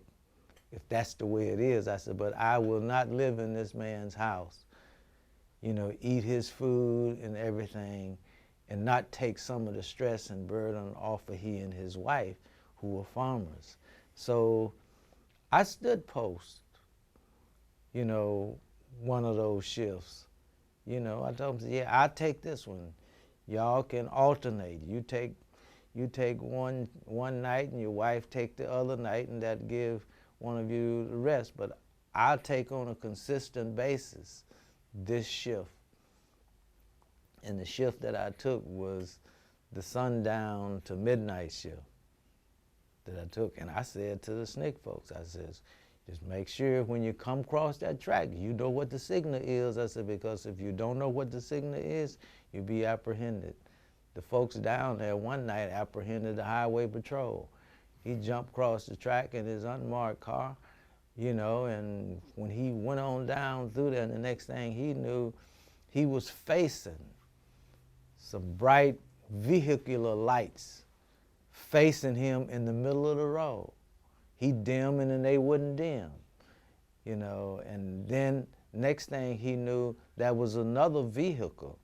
If that's the way it is, I said, but I will not live in this man's house, you know, eat his food and everything, and not take some of the stress and burden off of he and his wife, who were farmers. So I stood post, you know, one of those shifts. You know, I told them, yeah, I'll take this one. Y'all can alternate. You take one night and your wife take the other night, and that give one of you the rest. But I'll take on a consistent basis this shift. And the shift that I took was the sundown to midnight shift that I took. And I said to the SNCC folks, I says, just make sure when you come across that track, you know what the signal is. I said, because if you don't know what the signal is, you'll be apprehended. The folks down there one night apprehended the highway patrol. He jumped across the track in his unmarked car, you know, and when he went on down through there, the next thing he knew, he was facing some bright vehicular lights facing him in the middle of the road. He dimming and they wouldn't dim, you know, and then next thing he knew, there was another vehicle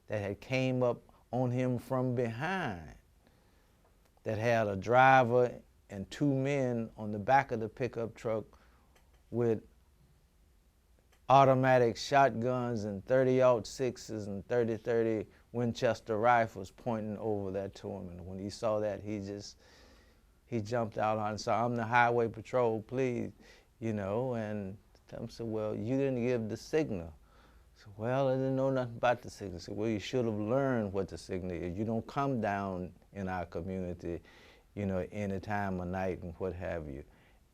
that had came up on him from behind that had a driver and two men on the back of the pickup truck with automatic shotguns and 30-06s and 30-30 Winchester rifles pointing over that to him. And when he saw that, he jumped out and said, "I'm the highway patrol, please," you know, and Tom said, "Well, you didn't give the signal." I said, "Well, I didn't know nothing about the signal." I said, "Well, you should have learned what the signal is. You don't come down in our community, you know, any time of night and what have you."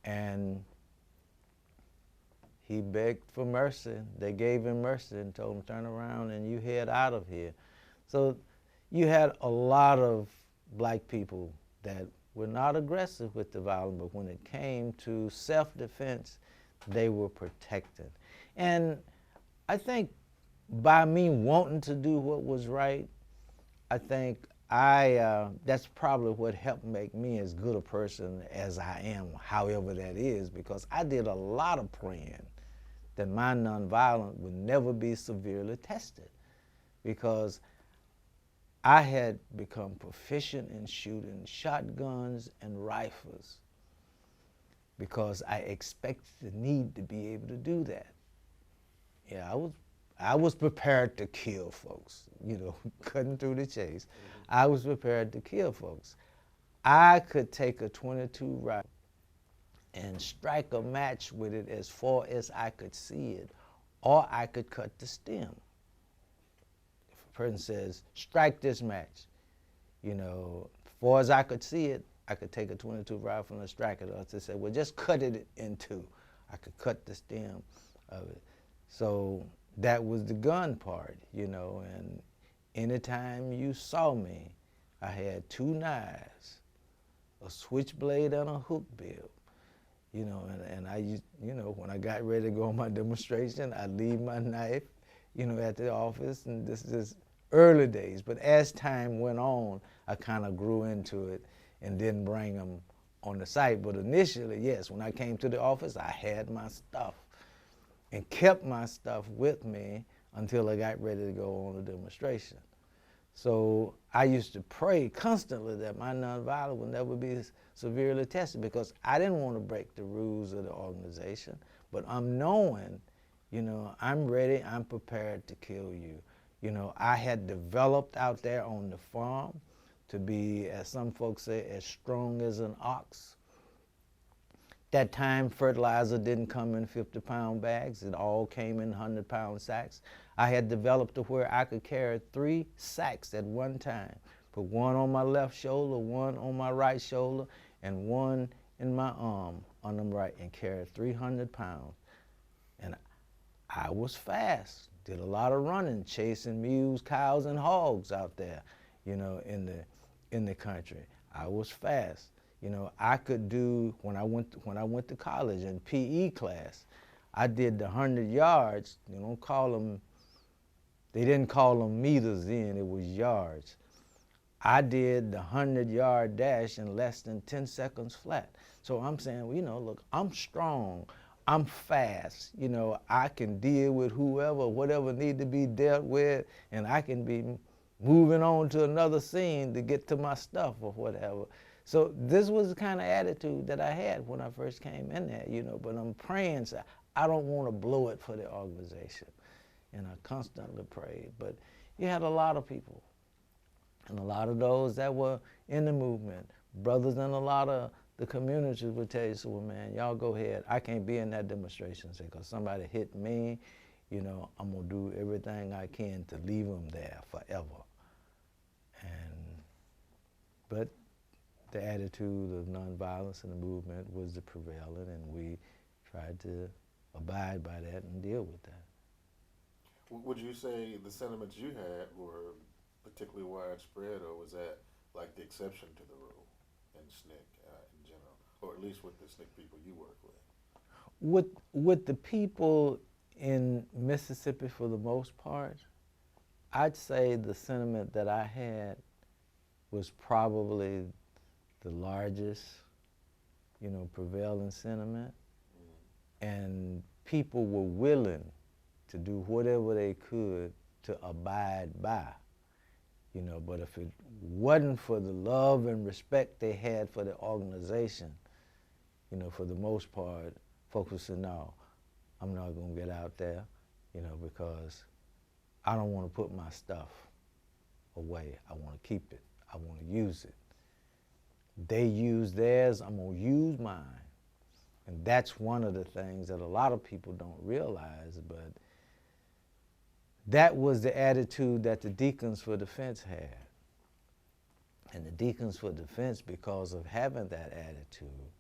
And he begged for mercy. They gave him mercy and told him, "Turn around and you head out of here." So you had a lot of black people that were not aggressive with the violence, but when it came to self-defense, they were protected. And I think by me wanting to do what was right, I think that's probably what helped make me as good a person as I am, however that is, because I did a lot of praying that my nonviolence would never be severely tested, because I had become proficient in shooting shotguns and rifles because I expected the need to be able to do that. Yeah, I was prepared to kill folks, you know, cutting through the chase. I was prepared to kill folks. I could take a .22 rifle and strike a match with it as far as I could see it, or I could cut the stem. If a person says, "Strike this match," you know, as far as I could see it, I could take a .22 rifle and strike it. Or to say, "Well, just cut it in two." I could cut the stem of it. So that was the gun part, you know, and anytime you saw me, I had two knives, a switchblade and a hook bill, you know, and I used, you know, when I got ready to go on my demonstration, I'd leave my knife, you know, at the office, and this is early days. But as time went on, I kind of grew into it and didn't bring them on the site. But initially, yes, when I came to the office, I had my stuff and kept my stuff with me until I got ready to go on a demonstration. So I used to pray constantly that my nonviolence would never be severely tested, because I didn't want to break the rules of the organization, but I'm knowing, you know, I'm ready, I'm prepared to kill you. You know, I had developed out there on the farm to be, as some folks say, as strong as an ox. That time, fertilizer didn't come in 50-pound bags. It all came in 100-pound sacks. I had developed to where I could carry 3 sacks at one time. Put one on my left shoulder, one on my right shoulder, and one in my arm on the right, and carry 300 pounds. And I was fast. Did a lot of running, chasing mules, cows, and hogs out there, you know, in the country. I was fast. You know, I could do, when I went to college in PE class, I did the 100 yards. You don't call them, they didn't call them meters then, it was yards. I did the 100-yard dash in less than 10 seconds flat. So I'm saying, well, you know, look, I'm strong, I'm fast, you know, I can deal with whoever, whatever need to be dealt with, and I can be moving on to another scene to get to my stuff or whatever. So this was the kind of attitude that I had when I first came in there, you know, but I'm praying, so I don't want to blow it for the organization. And I constantly prayed. But you had a lot of people, and a lot of those that were in the movement, brothers in a lot of the communities would tell you, so, well, man, y'all go ahead. I can't be in that demonstration because somebody hit me, you know, I'm going to do everything I can to leave them there forever. But the attitude of nonviolence in the movement was the prevailing, and we tried to abide by that and deal with that. Would you say the sentiments you had were particularly widespread, or was that like the exception to the rule in SNCC in general, or at least with the SNCC people you work with? with the people in Mississippi for the most part, I'd say the sentiment that I had was probably the largest, prevailing sentiment. And people were willing to do whatever they could to abide by, but if it wasn't for the love and respect they had for the organization, for the most part, folks would say, no, I'm not gonna get out there, because I don't wanna put my stuff away. I wanna keep it, I wanna use it. They use theirs, I'm gonna use mine. And that's one of the things that a lot of people don't realize, but that was the attitude that the Deacons for Defense had. And the Deacons for Defense, because of having that attitude,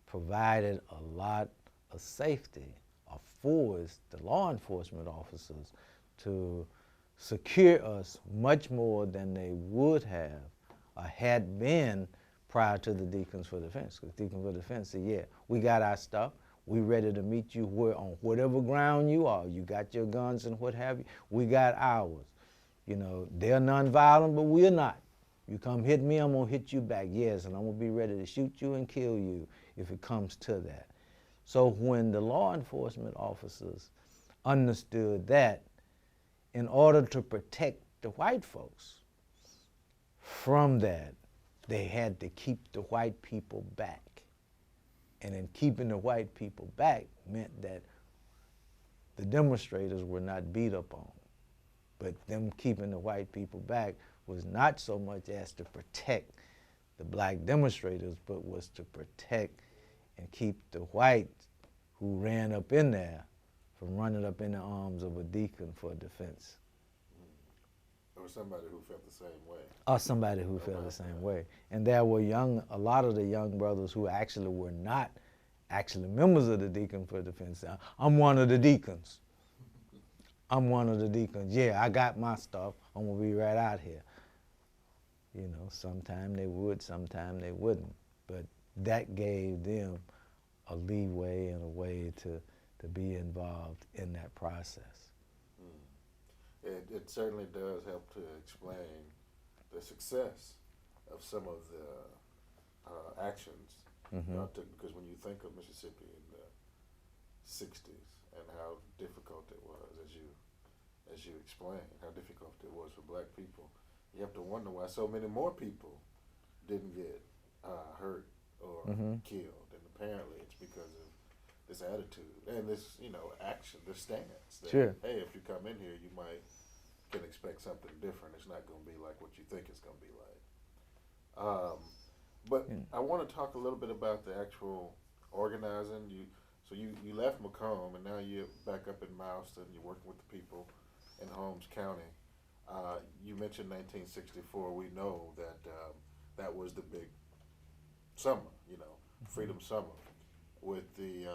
provided a lot of safety, affords the law enforcement officers to secure us much more than they would have or had been prior to the Deacons for Defense. Because Deacons for Defense said, yeah, we got our stuff. We ready to meet you on whatever ground you are. You got your guns and what have you. We got ours. They're nonviolent, but we're not. You come hit me, I'm gonna hit you back. Yes, and I'm gonna be ready to shoot you and kill you if it comes to that. So when the law enforcement officers understood that, in order to protect the white folks from that, they had to keep the white people back. And in keeping the white people back meant that the demonstrators were not beat up on. But them keeping the white people back was not so much as to protect the black demonstrators, but was to protect and keep the whites who ran up in there from running up in the arms of a deacon for defense. Or somebody who felt the same way. Or somebody who felt the same way. And there were a lot of the young brothers who actually were not actually members of the Deacon for Defense. I'm one of the deacons. I'm one of the deacons. Yeah, I got my stuff. I'm gonna be right out here. Sometime they would, sometime they wouldn't. But that gave them a leeway and a way to be involved in that process. It certainly does help to explain the success of some of the actions. Because when you think of Mississippi in the 60s and how difficult it was, as you explained, how difficult it was for black people, you have to wonder why so many more people didn't get hurt or killed. And apparently it's because of this attitude and this, action, this stance. That, sure. Hey, if you come in here, you can expect something different. It's not going to be like what you think it's going to be like. But I want to talk a little bit about the actual organizing. You left Macomb and now you're back up in Mileston. You're working with the people in Holmes County. You mentioned 1964. We know that that was the big summer, Freedom Summer, with the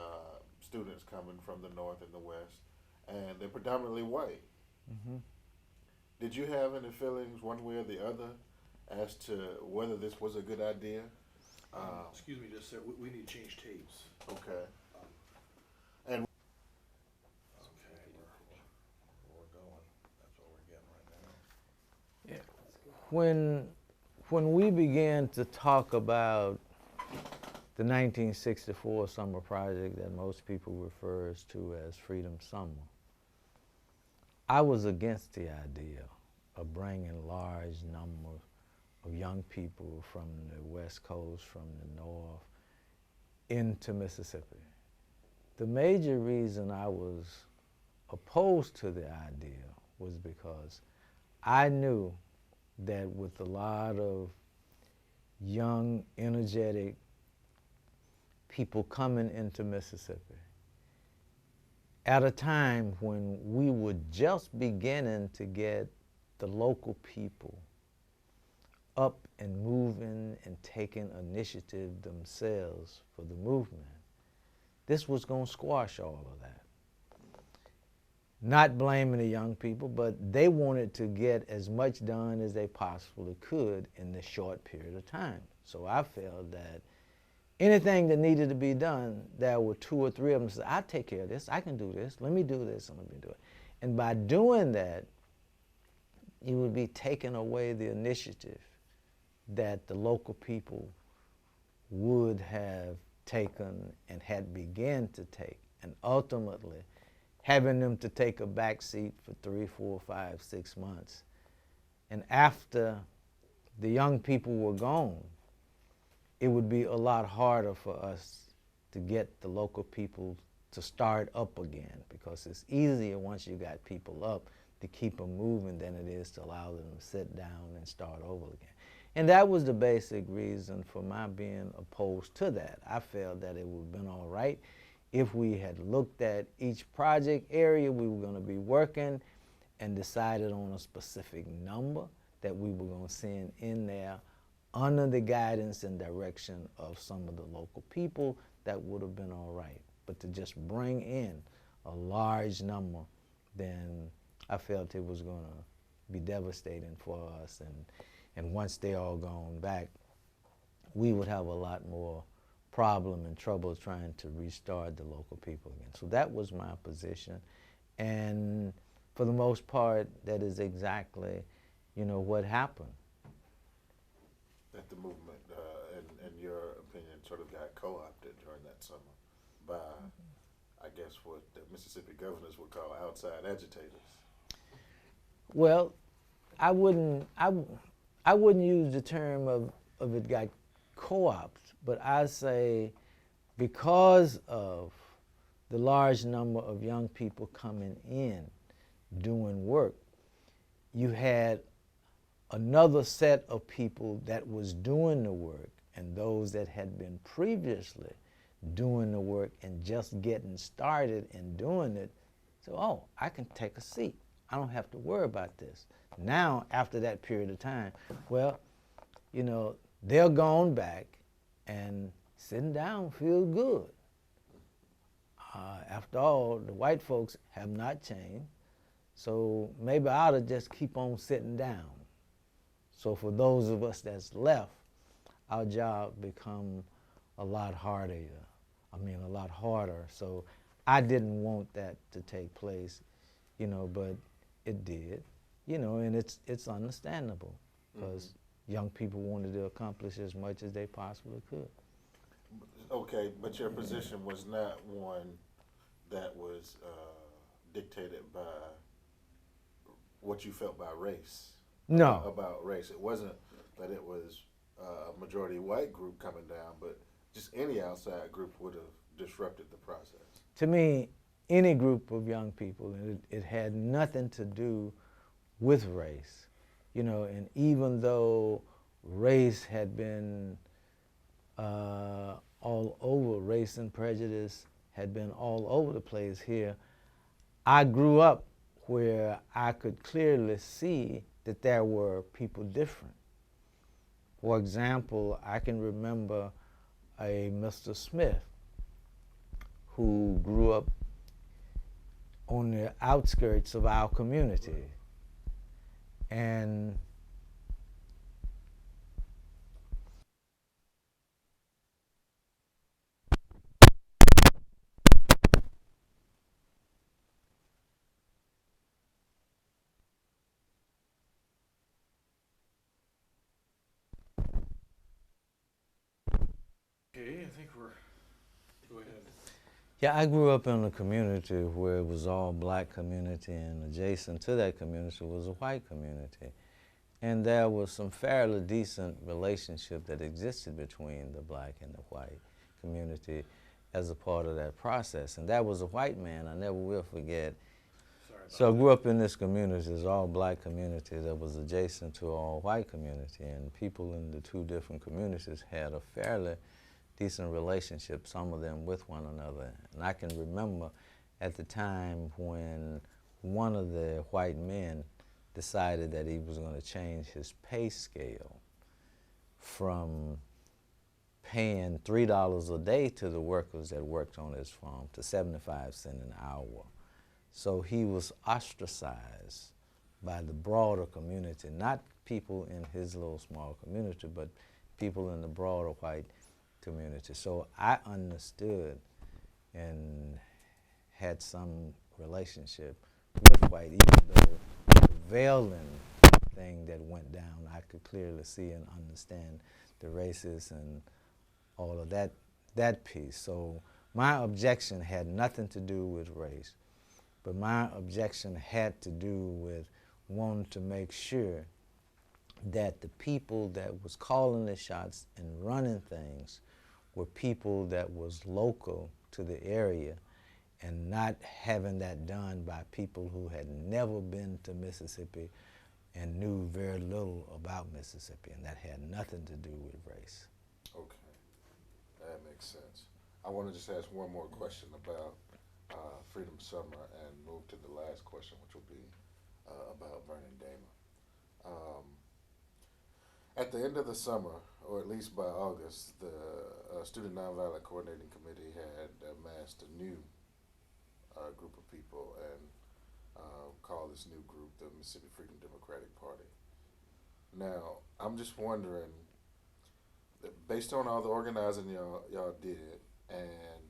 students coming from the North and the West, and they're predominantly white. Did you have any feelings one way or the other as to whether this was a good idea? Excuse me, just a sec. We need to change tapes. Okay. And Okay, we're going. That's what we're getting right now. When we began to talk about the 1964 summer project that most people refers to as Freedom Summer, I was against the idea of bringing large numbers of young people from the West Coast, from the North, into Mississippi. The major reason I was opposed to the idea was because I knew that with a lot of young, energetic people coming into Mississippi, at a time when we were just beginning to get the local people up and moving and taking initiative themselves for the movement, this was going to squash all of that. Not blaming the young people, but they wanted to get as much done as they possibly could in this short period of time. So I felt that anything that needed to be done, there were 2 or 3 of them that said, I take care of this, I can do this, let me do this, and let me do it. And by doing that, you would be taking away the initiative that the local people would have taken and had begun to take, and ultimately having them to take a back seat for 3, 4, 5, 6 months. And after the young people were gone, it would be a lot harder for us to get the local people to start up again, because it's easier once you got people up to keep them moving than it is to allow them to sit down and start over again. And that was the basic reason for my being opposed to that. I felt that it would have been all right if we had looked at each project area we were going to be working and decided on a specific number that we were going to send in there under the guidance and direction of some of the local people. That would have been all right. But to just bring in a large number, then I felt it was going to be devastating for us. And once they all gone back, we would have a lot more problem and trouble trying to restart the local people again. So that was my position. And for the most part, that is exactly, what happened. That the movement, in your opinion, sort of got co-opted during that summer by, I guess, what the Mississippi governors would call outside agitators. Well, I wouldn't use the term of it got co-opted, but I say because of the large number of young people coming in doing work, you had another set of people that was doing the work, and those that had been previously doing the work and just getting started and doing it. So, oh, I can take a seat. I don't have to worry about this. Now, after that period of time, well, they're gone back, and sitting down feels good. After all, the white folks have not changed, so maybe I ought to just keep on sitting down. So for those of us that's left, our job become a lot harder. A lot harder. So I didn't want that to take place, but it did, and it's understandable because young people wanted to accomplish as much as they possibly could. Okay, but your position was not one that was dictated by what you felt by race. No. About race. It wasn't that it was a majority white group coming down, but just any outside group would have disrupted the process. To me, any group of young people, and it had nothing to do with race, and even though race had been all over, race and prejudice had been all over the place here, I grew up where I could clearly see that there were people different. For example, I can remember a Mr. Smith who grew up on the outskirts of our community. And Okay, I think go ahead. yeah, I grew up in a community where it was all black community, and adjacent to that community was a white community. And there was some fairly decent relationship that existed between the black and the white community as a part of that process. And that was a white man I never will forget. So I grew up in this community, this all black community that was adjacent to all white community, and people in the two different communities had a fairly decent relationship, some of them with one another. And I can remember at the time when one of the white men decided that he was going to change his pay scale from paying $3 a day to the workers that worked on his farm to 75 cents an hour. So he was ostracized by the broader community, not people in his little small community, but people in the broader white community. So I understood and had some relationship with white, even though the veiling thing that went down, I could clearly see and understand the races and all of that piece. So my objection had nothing to do with race, but my objection had to do with wanting to make sure that the people that was calling the shots and running things were people that was local to the area, and not having that done by people who had never been to Mississippi and knew very little about Mississippi, and that had nothing to do with race. Okay, that makes sense. I want to just ask one more question about Freedom Summer and move to the last question, which will be about Vernon Damer. At the end of the summer, or at least by August, the Student Nonviolent Coordinating Committee had amassed a new group of people and called this new group the Mississippi Freedom Democratic Party. Now, I'm just wondering, based on all the organizing y'all did and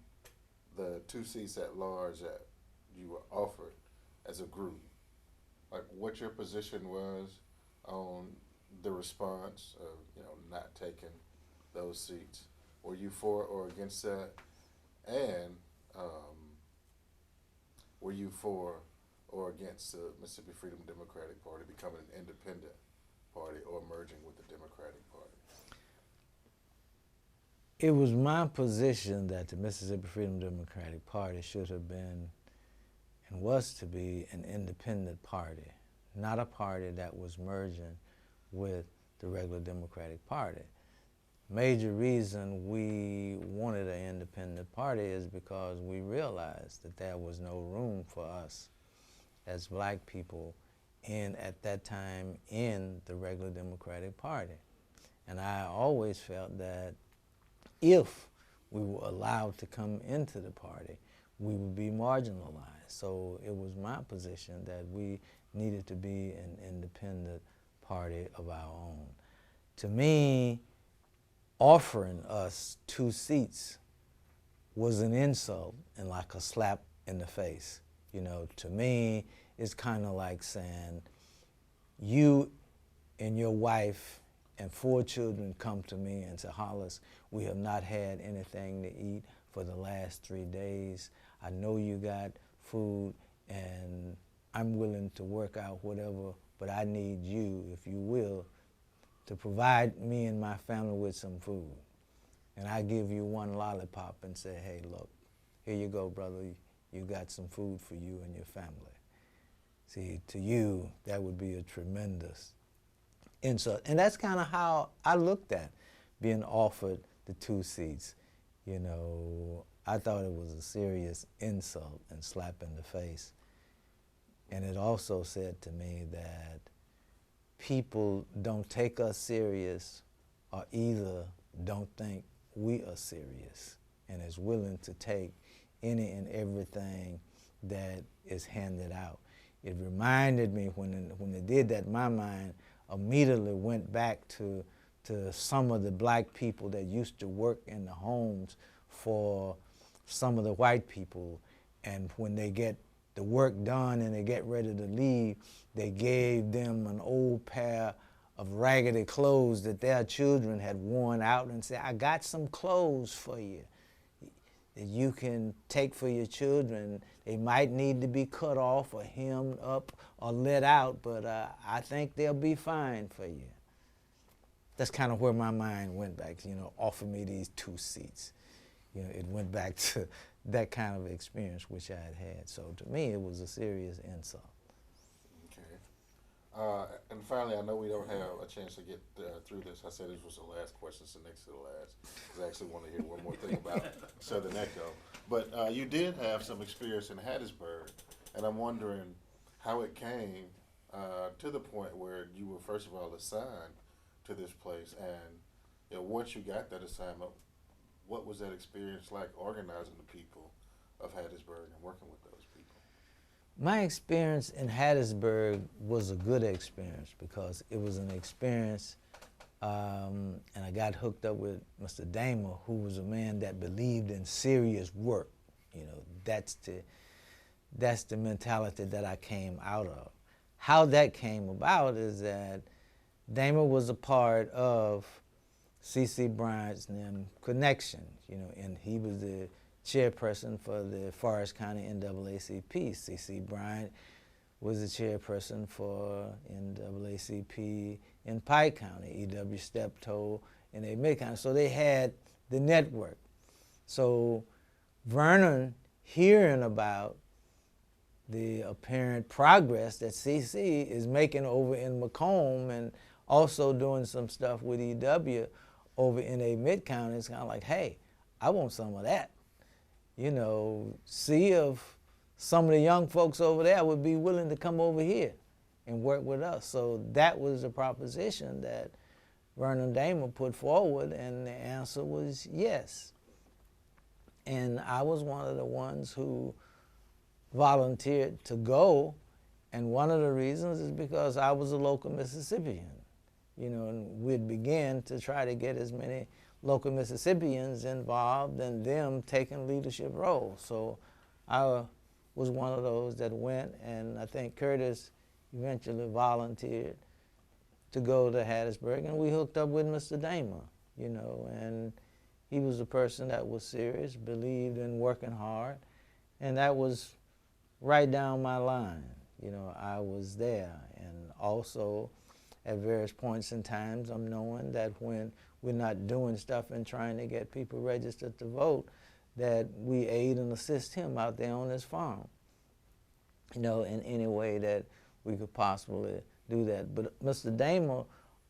the 2 seats at large that you were offered as a group, like what your position was on the response of not taking those seats. Were you for or against that? And were you for or against the Mississippi Freedom Democratic Party becoming an independent party or merging with the Democratic Party? It was my position that the Mississippi Freedom Democratic Party should have been and was to be an independent party, not a party that was merging with the regular Democratic Party. Major reason we wanted an independent party is because we realized that there was no room for us as black people at that time in the regular Democratic Party. And I always felt that if we were allowed to come into the party, we would be marginalized. So it was my position that we needed to be an independent party of our own. To me, offering us 2 seats was an insult and like a slap in the face. To me, it's kind of like saying, you and your wife and 4 children come to me and say, Hollis, we have not had anything to eat for the last 3 days. I know you got food and I'm willing to work out whatever, but I need you, if you will, to provide me and my family with some food. And I give you 1 lollipop and say, hey, look, here you go, brother. You got some food for you and your family. See, to you, that would be a tremendous insult. And that's kind of how I looked at being offered the 2 seats. I thought it was a serious insult and slap in the face. And it also said to me that people don't take us serious or either don't think we are serious and is willing to take any and everything that is handed out. It reminded me when they did that, my mind immediately went back to some of the black people that used to work in the homes for some of the white people, and when they get the work done and they get ready to leave, they gave them an old pair of raggedy clothes that their children had worn out and said, I got some clothes for you that you can take for your children. They might need to be cut off or hemmed up or let out, but I think they'll be fine for you. That's kind of where my mind went back, offer me these 2 seats. It went back to that kind of experience which I had had. So to me, it was a serious insult. Okay. And finally, I know we don't have a chance to get through this. I said this was the last question, so next to the last. Because I actually want to hear one more thing about Southern Echo. But you did have some experience in Hattiesburg, and I'm wondering how it came to the point where you were, first of all, assigned to this place. And once you got that assignment, what was that experience like organizing the people of Hattiesburg and working with those people? My experience in Hattiesburg was a good experience because it was an experience and I got hooked up with Mr. Damer, who was a man that believed in serious work. You know, that's the mentality that I came out of. How that came about is that Damer was a part of CC Bryant's connection, you know, and he was the chairperson for the Forest County NAACP. CC Bryant was the chairperson for NAACP in Pike County, E.W. Steptoe in a Mid-County. So they had the network. So Vernon, hearing about the apparent progress that CC is making over in Macomb and also doing some stuff with EW over in a Mid-County, it's kind of like, hey, I want some of that. You know, see if some of the young folks over there would be willing to come over here and work with us. So that was the proposition that Vernon Damer put forward, and the answer was yes. And I was one of the ones who volunteered to go, and one of the reasons is because I was a local Mississippian, you know, and we'd begin to try to get as many local Mississippians involved and them taking leadership roles. So I was one of those that went, and I think Curtis eventually volunteered to go to Hattiesburg, and we hooked up with Mr. Damer, you know, and he was a person that was serious, believed in working hard, and that was right down my line. You know, I was there, and also at various points in times I'm knowing that when we're not doing stuff and trying to get people registered to vote, that we aid and assist him out there on his farm, you know, in any way that we could possibly do that. But Mr. Damer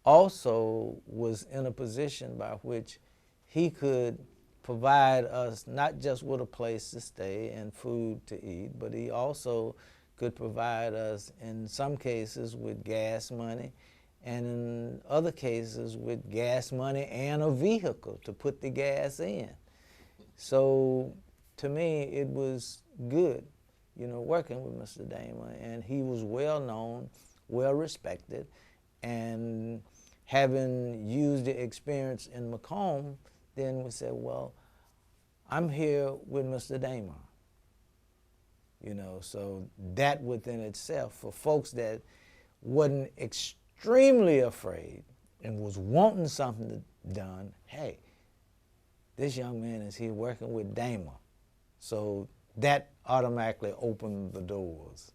also was in a position by which he could provide us not just with a place to stay and food to eat, but he also could provide us in some cases with gas money, and in other cases with gas money and a vehicle to put the gas in. So to me, it was good, you know, working with Mr. Damer, and he was well known, well respected, and having used the experience in Macomb, then we said, well, I'm here with Mr. Damer. You know, so that within itself, for folks that wasn't extremely afraid and was wanting something done, hey, this young man is here working with Damer. So that automatically opened the doors.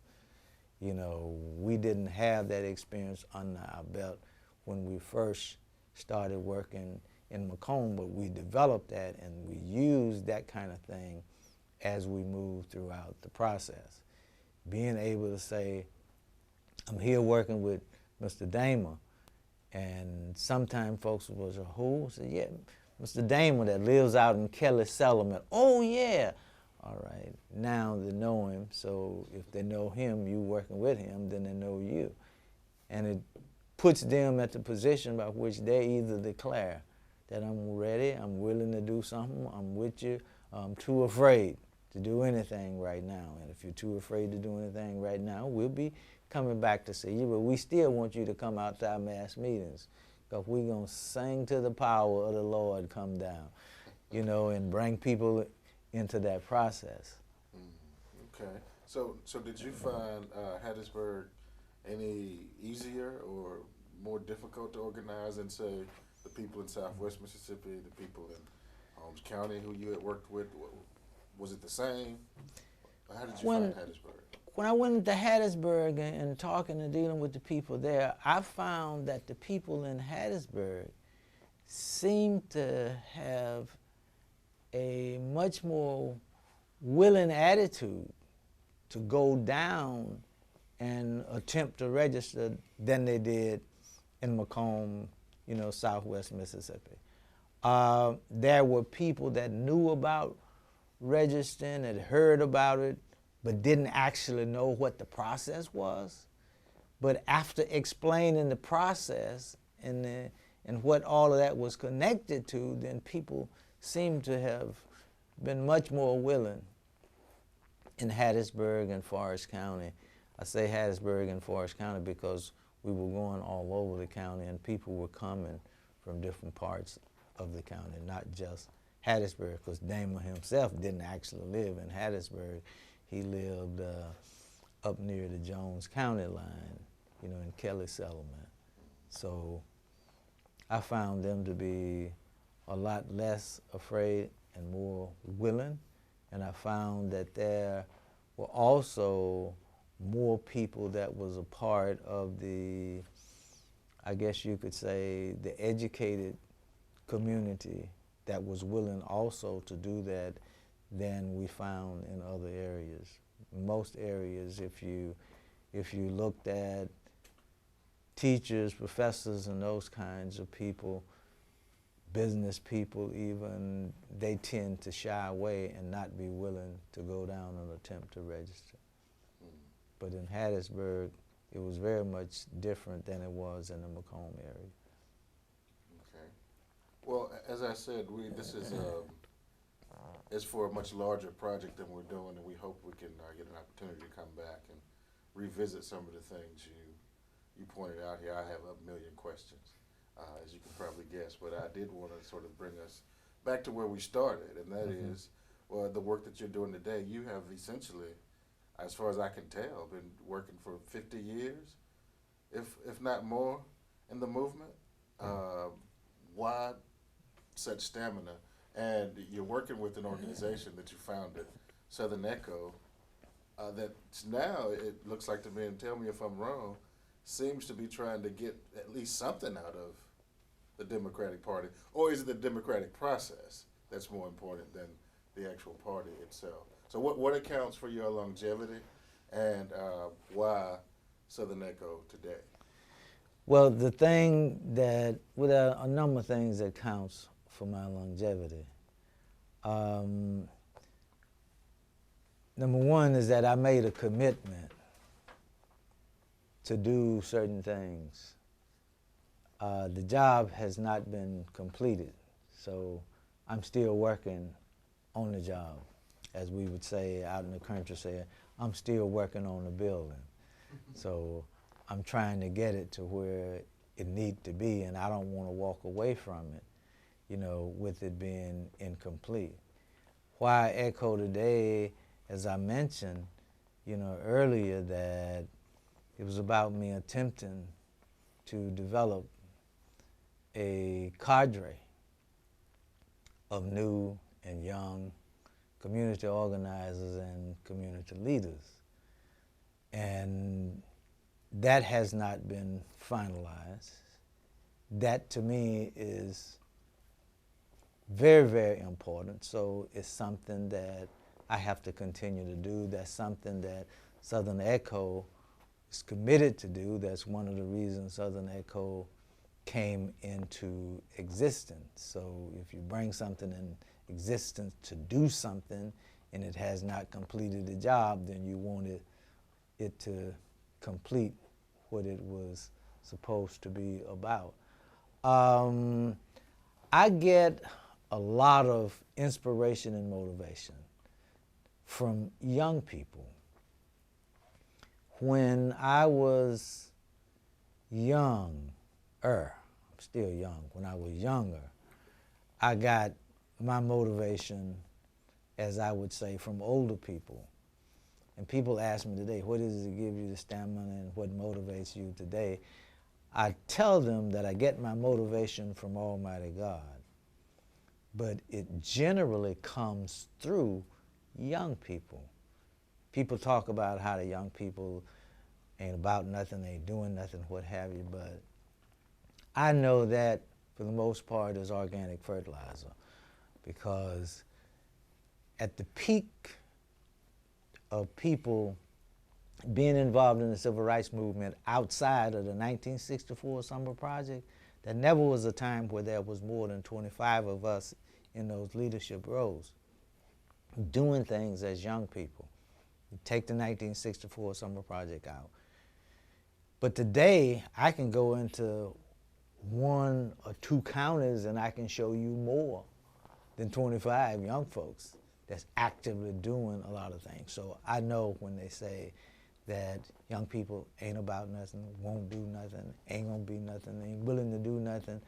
You know, we didn't have that experience under our belt when we first started working in Macomb, but we developed that and we used that kind of thing as we moved throughout the process. Being able to say, I'm here working with Mr. Damer, and sometimes folks was a who? Said, yeah, Mr. Damer that lives out in Kelly Settlement. Oh yeah. All right, now they know him, so if they know him, you working with him, then they know you. And it puts them at the position by which they either declare that I'm ready, I'm willing to do something, I'm with you, I'm too afraid to do anything right now. And if you're too afraid to do anything right now, we'll be coming back to see you, but we still want you to come out to our mass meetings, because we're going to sing to the power of the Lord come down, you know, and bring people into that process. Okay. So did you find Hattiesburg any easier or more difficult to organize than, say, the people in Southwest Mississippi, the people in Holmes County who you had worked with? Was it the same? How did you find Hattiesburg? When I went into Hattiesburg and talking and dealing with the people there, I found that the people in Hattiesburg seemed to have a much more willing attitude to go down and attempt to register than they did in Macomb, you know, Southwest Mississippi. There were people that knew about registering, had heard about it, but didn't actually know what the process was. But after explaining the process and what all of that was connected to, then people seem to have been much more willing in Hattiesburg and Forest County. I say Hattiesburg and Forest County because we were going all over the county and people were coming from different parts of the county, not just Hattiesburg, because Damon himself didn't actually live in Hattiesburg. He lived up near the Jones County line, you know, in Kelly Settlement. So I found them to be a lot less afraid and more willing, and I found that there were also more people that was a part of the, I guess you could say, the educated community that was willing also to do that than we found in other areas. Most areas, if you looked at teachers, professors, and those kinds of people, business people even, they tend to shy away and not be willing to go down and attempt to register. But in Hattiesburg, it was very much different than it was in the Macomb area. Okay. Well, as I said, this is it's for a much larger project than we're doing, and we hope we can get an opportunity to come back and revisit some of the things you pointed out here. I have a million questions, as you can probably guess, but I did want to sort of bring us back to where we started, and that is, well, the work that you're doing today. You have essentially, as far as I can tell, been working for 50 years, if not more, in the movement. Why such stamina? And you're working with an organization that you founded, Southern Echo, that's now, it looks like to me, and tell me if I'm wrong, seems to be trying to get at least something out of the Democratic Party. Or is it the democratic process that's more important than the actual party itself? So what accounts for your longevity, and why Southern Echo today? Well, the thing that, with a number of things that counts for my longevity. Number one is that I made a commitment to do certain things. The job has not been completed, so I'm still working on the job. As we would say out in the country, I'm still working on the building. So I'm trying to get it to where it needs to be, and I don't want to walk away from it, you know, with it being incomplete. Why I echo today, as I mentioned, you know, earlier, that it was about me attempting to develop a cadre of new and young community organizers and community leaders. And that has not been finalized. That to me is very, very important. So it's something that I have to continue to do. That's something that Southern Echo is committed to do. That's one of the reasons Southern Echo came into existence. So if you bring something in existence to do something and it has not completed the job, then you want it to complete what it was supposed to be about. I get a lot of inspiration and motivation from young people. When I was younger, I'm still young, when I was younger, I got my motivation, as I would say, from older people. And people ask me today, what is it that gives you the stamina and what motivates you today? I tell them that I get my motivation from Almighty God, but it generally comes through young people. People talk about how the young people ain't about nothing, they ain't doing nothing, what have you, but I know that for the most part is organic fertilizer, because at the peak of people being involved in the civil rights movement outside of the 1964 Summer Project, there never was a time where there was more than 25 of us in those leadership roles doing things as young people. You take the 1964 Summer Project out. But today, I can go into 1 or 2 counties and I can show you more than 25 young folks that's actively doing a lot of things. So I know when they say that young people ain't about nothing, won't do nothing, ain't gonna be nothing, ain't willing to do nothing,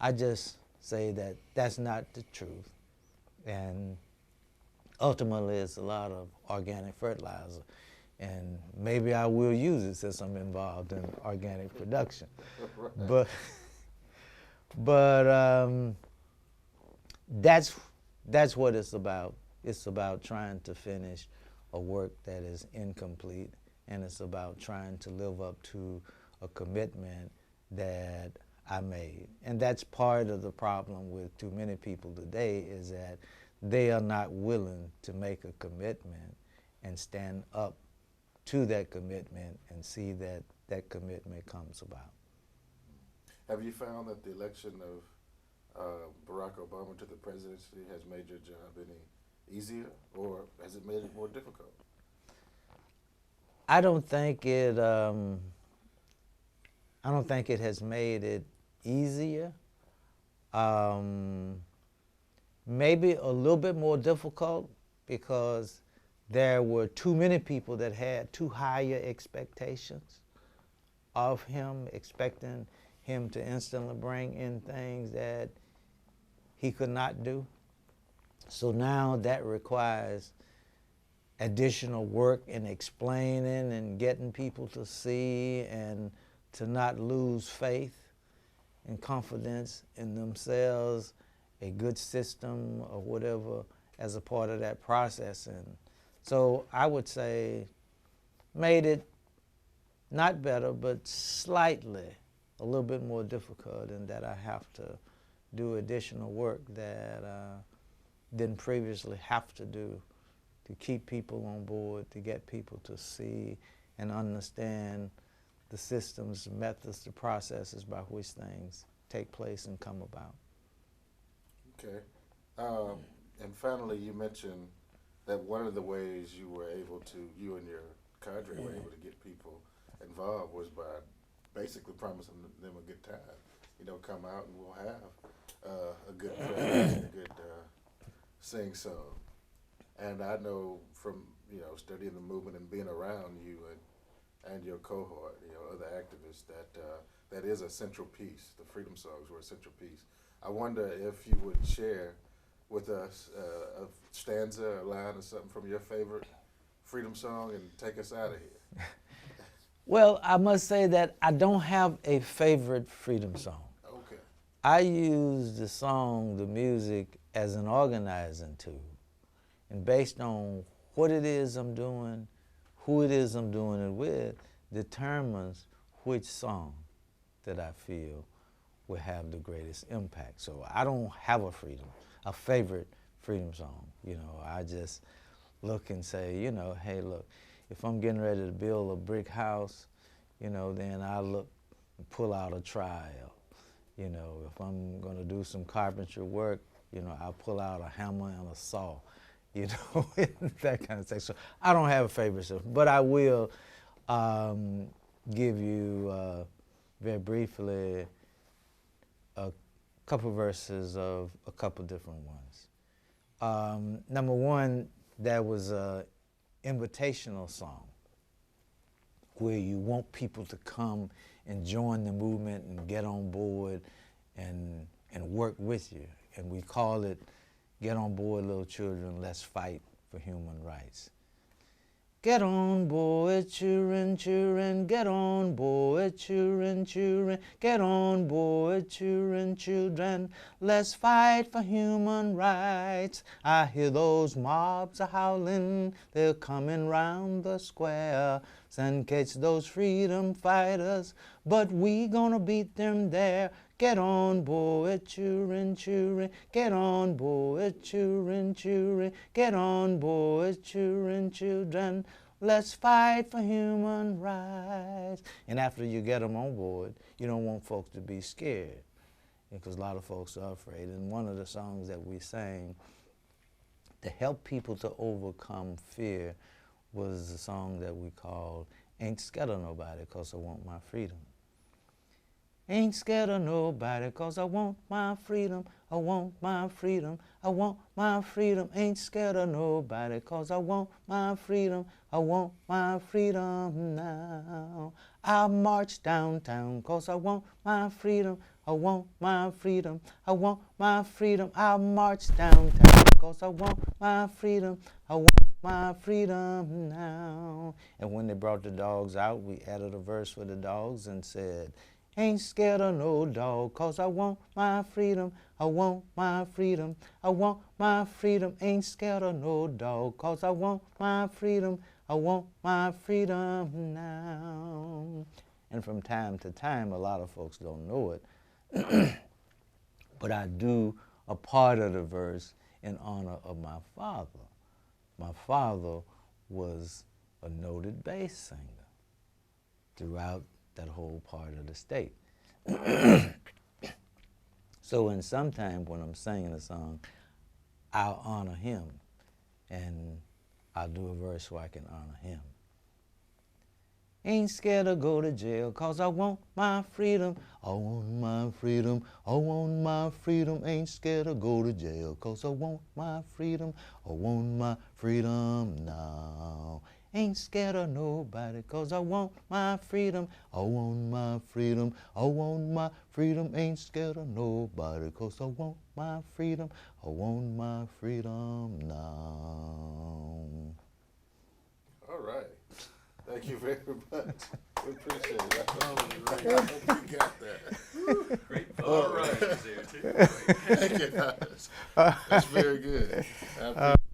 I just say that that's not the truth. And ultimately, it's a lot of organic fertilizer. And maybe I will use it since I'm involved in organic production. But, but that's what it's about. It's about trying to finish a work that is incomplete, and it's about trying to live up to a commitment that I made. And that's part of the problem with too many people today, is that they are not willing to make a commitment and stand up to that commitment and see that that commitment comes about. Have you found that the election of Barack Obama to the presidency has made your job any easier, or has it made it more difficult? I don't think it has made it easier. Maybe a little bit more difficult because there were too many people that had too higher expectations of him, expecting him to instantly bring in things that he could not do. So now that requires additional work in explaining and getting people to see and to not lose faith and confidence in themselves, a good system or whatever as a part of that process. And so I would say made it not better, but slightly a little bit more difficult in that I have to do additional work that didn't previously have to do to keep people on board, to get people to see and understand the systems, the methods, the processes by which things take place and come about. Okay. And finally, you mentioned that one of the ways you were able to, you and your cadre were able to get people involved was by basically promising them a good time. You know, come out and we'll have a good presence, a good sing-song. And I know from, you know, studying the movement and being around you and your cohort, you know, other activists, that that is a central piece. The freedom songs were a central piece. I wonder if you would share with us a stanza, a line or something from your favorite freedom song and take us out of here. Well, I must say that I don't have a favorite freedom song. Okay. I use the song, the music, as an organizing tool. And based on what it is I'm doing, who it is I'm doing it with, determines which song that I feel will have the greatest impact. So I don't have a favorite freedom song. You know, I just look and say, you know, hey, look, if I'm getting ready to build a brick house, you know, then I look and pull out a trowel. You know, if I'm gonna do some carpentry work, you know, I'll pull out a hammer and a saw. You know, that kind of thing. So I don't have a favorite, but I will give you very briefly a couple verses of a couple different ones. Number one, that was an invitational song where you want people to come and join the movement and get on board and work with you. And we call it, "Get on board, little children, let's fight for human rights." Get on board, children, children, get on board, children, children, get on board, children, children, let's fight for human rights. I hear those mobs a howling, they're coming round the square, and catch those freedom fighters, but we gonna beat them there. Get on board, children, children, get on board, children, children, get on board, children, children, let's fight for human rights. And after you get them on board, you don't want folks to be scared, because a lot of folks are afraid. And one of the songs that we sang to help people to overcome fear was a song that we called "Ain't Scared of Nobody 'Cause I Want My Freedom." Ain't scared of nobody 'cause I want my freedom, I want my freedom, I want my freedom. Ain't scared of nobody 'cause I want my freedom, I want my freedom now. I'll march downtown 'cause I want my freedom, I want my freedom. I want my freedom. I'll march downtown, 'cause I want my freedom. I want my freedom now. And when they brought the dogs out, we added a verse for the dogs and said, ain't scared of no dog, 'cause I want my freedom. I want my freedom. I want my freedom. Ain't scared of no dog, 'cause I want my freedom. I want my freedom now. And from time to time, a lot of folks don't know it, but I do a part of the verse in honor of my father. My father was a noted bass singer throughout that whole part of the state. So in some time when I'm singing a song, I'll honor him, and I'll do a verse so I can honor him. Ain't scared to go to jail, 'cause I want my freedom. I want my freedom. I want my freedom. Ain't scared to go to jail, 'cause I want my freedom. I want my freedom now. Ain't scared of nobody, 'cause I want my freedom. I want my freedom. I want my freedom. Ain't scared of nobody, 'cause I want my freedom. I want my freedom now. All right. Thank you very much. We appreciate it. I hope you got that. Great vocal writers there too. Thank you, guys. That's very good. I appreciate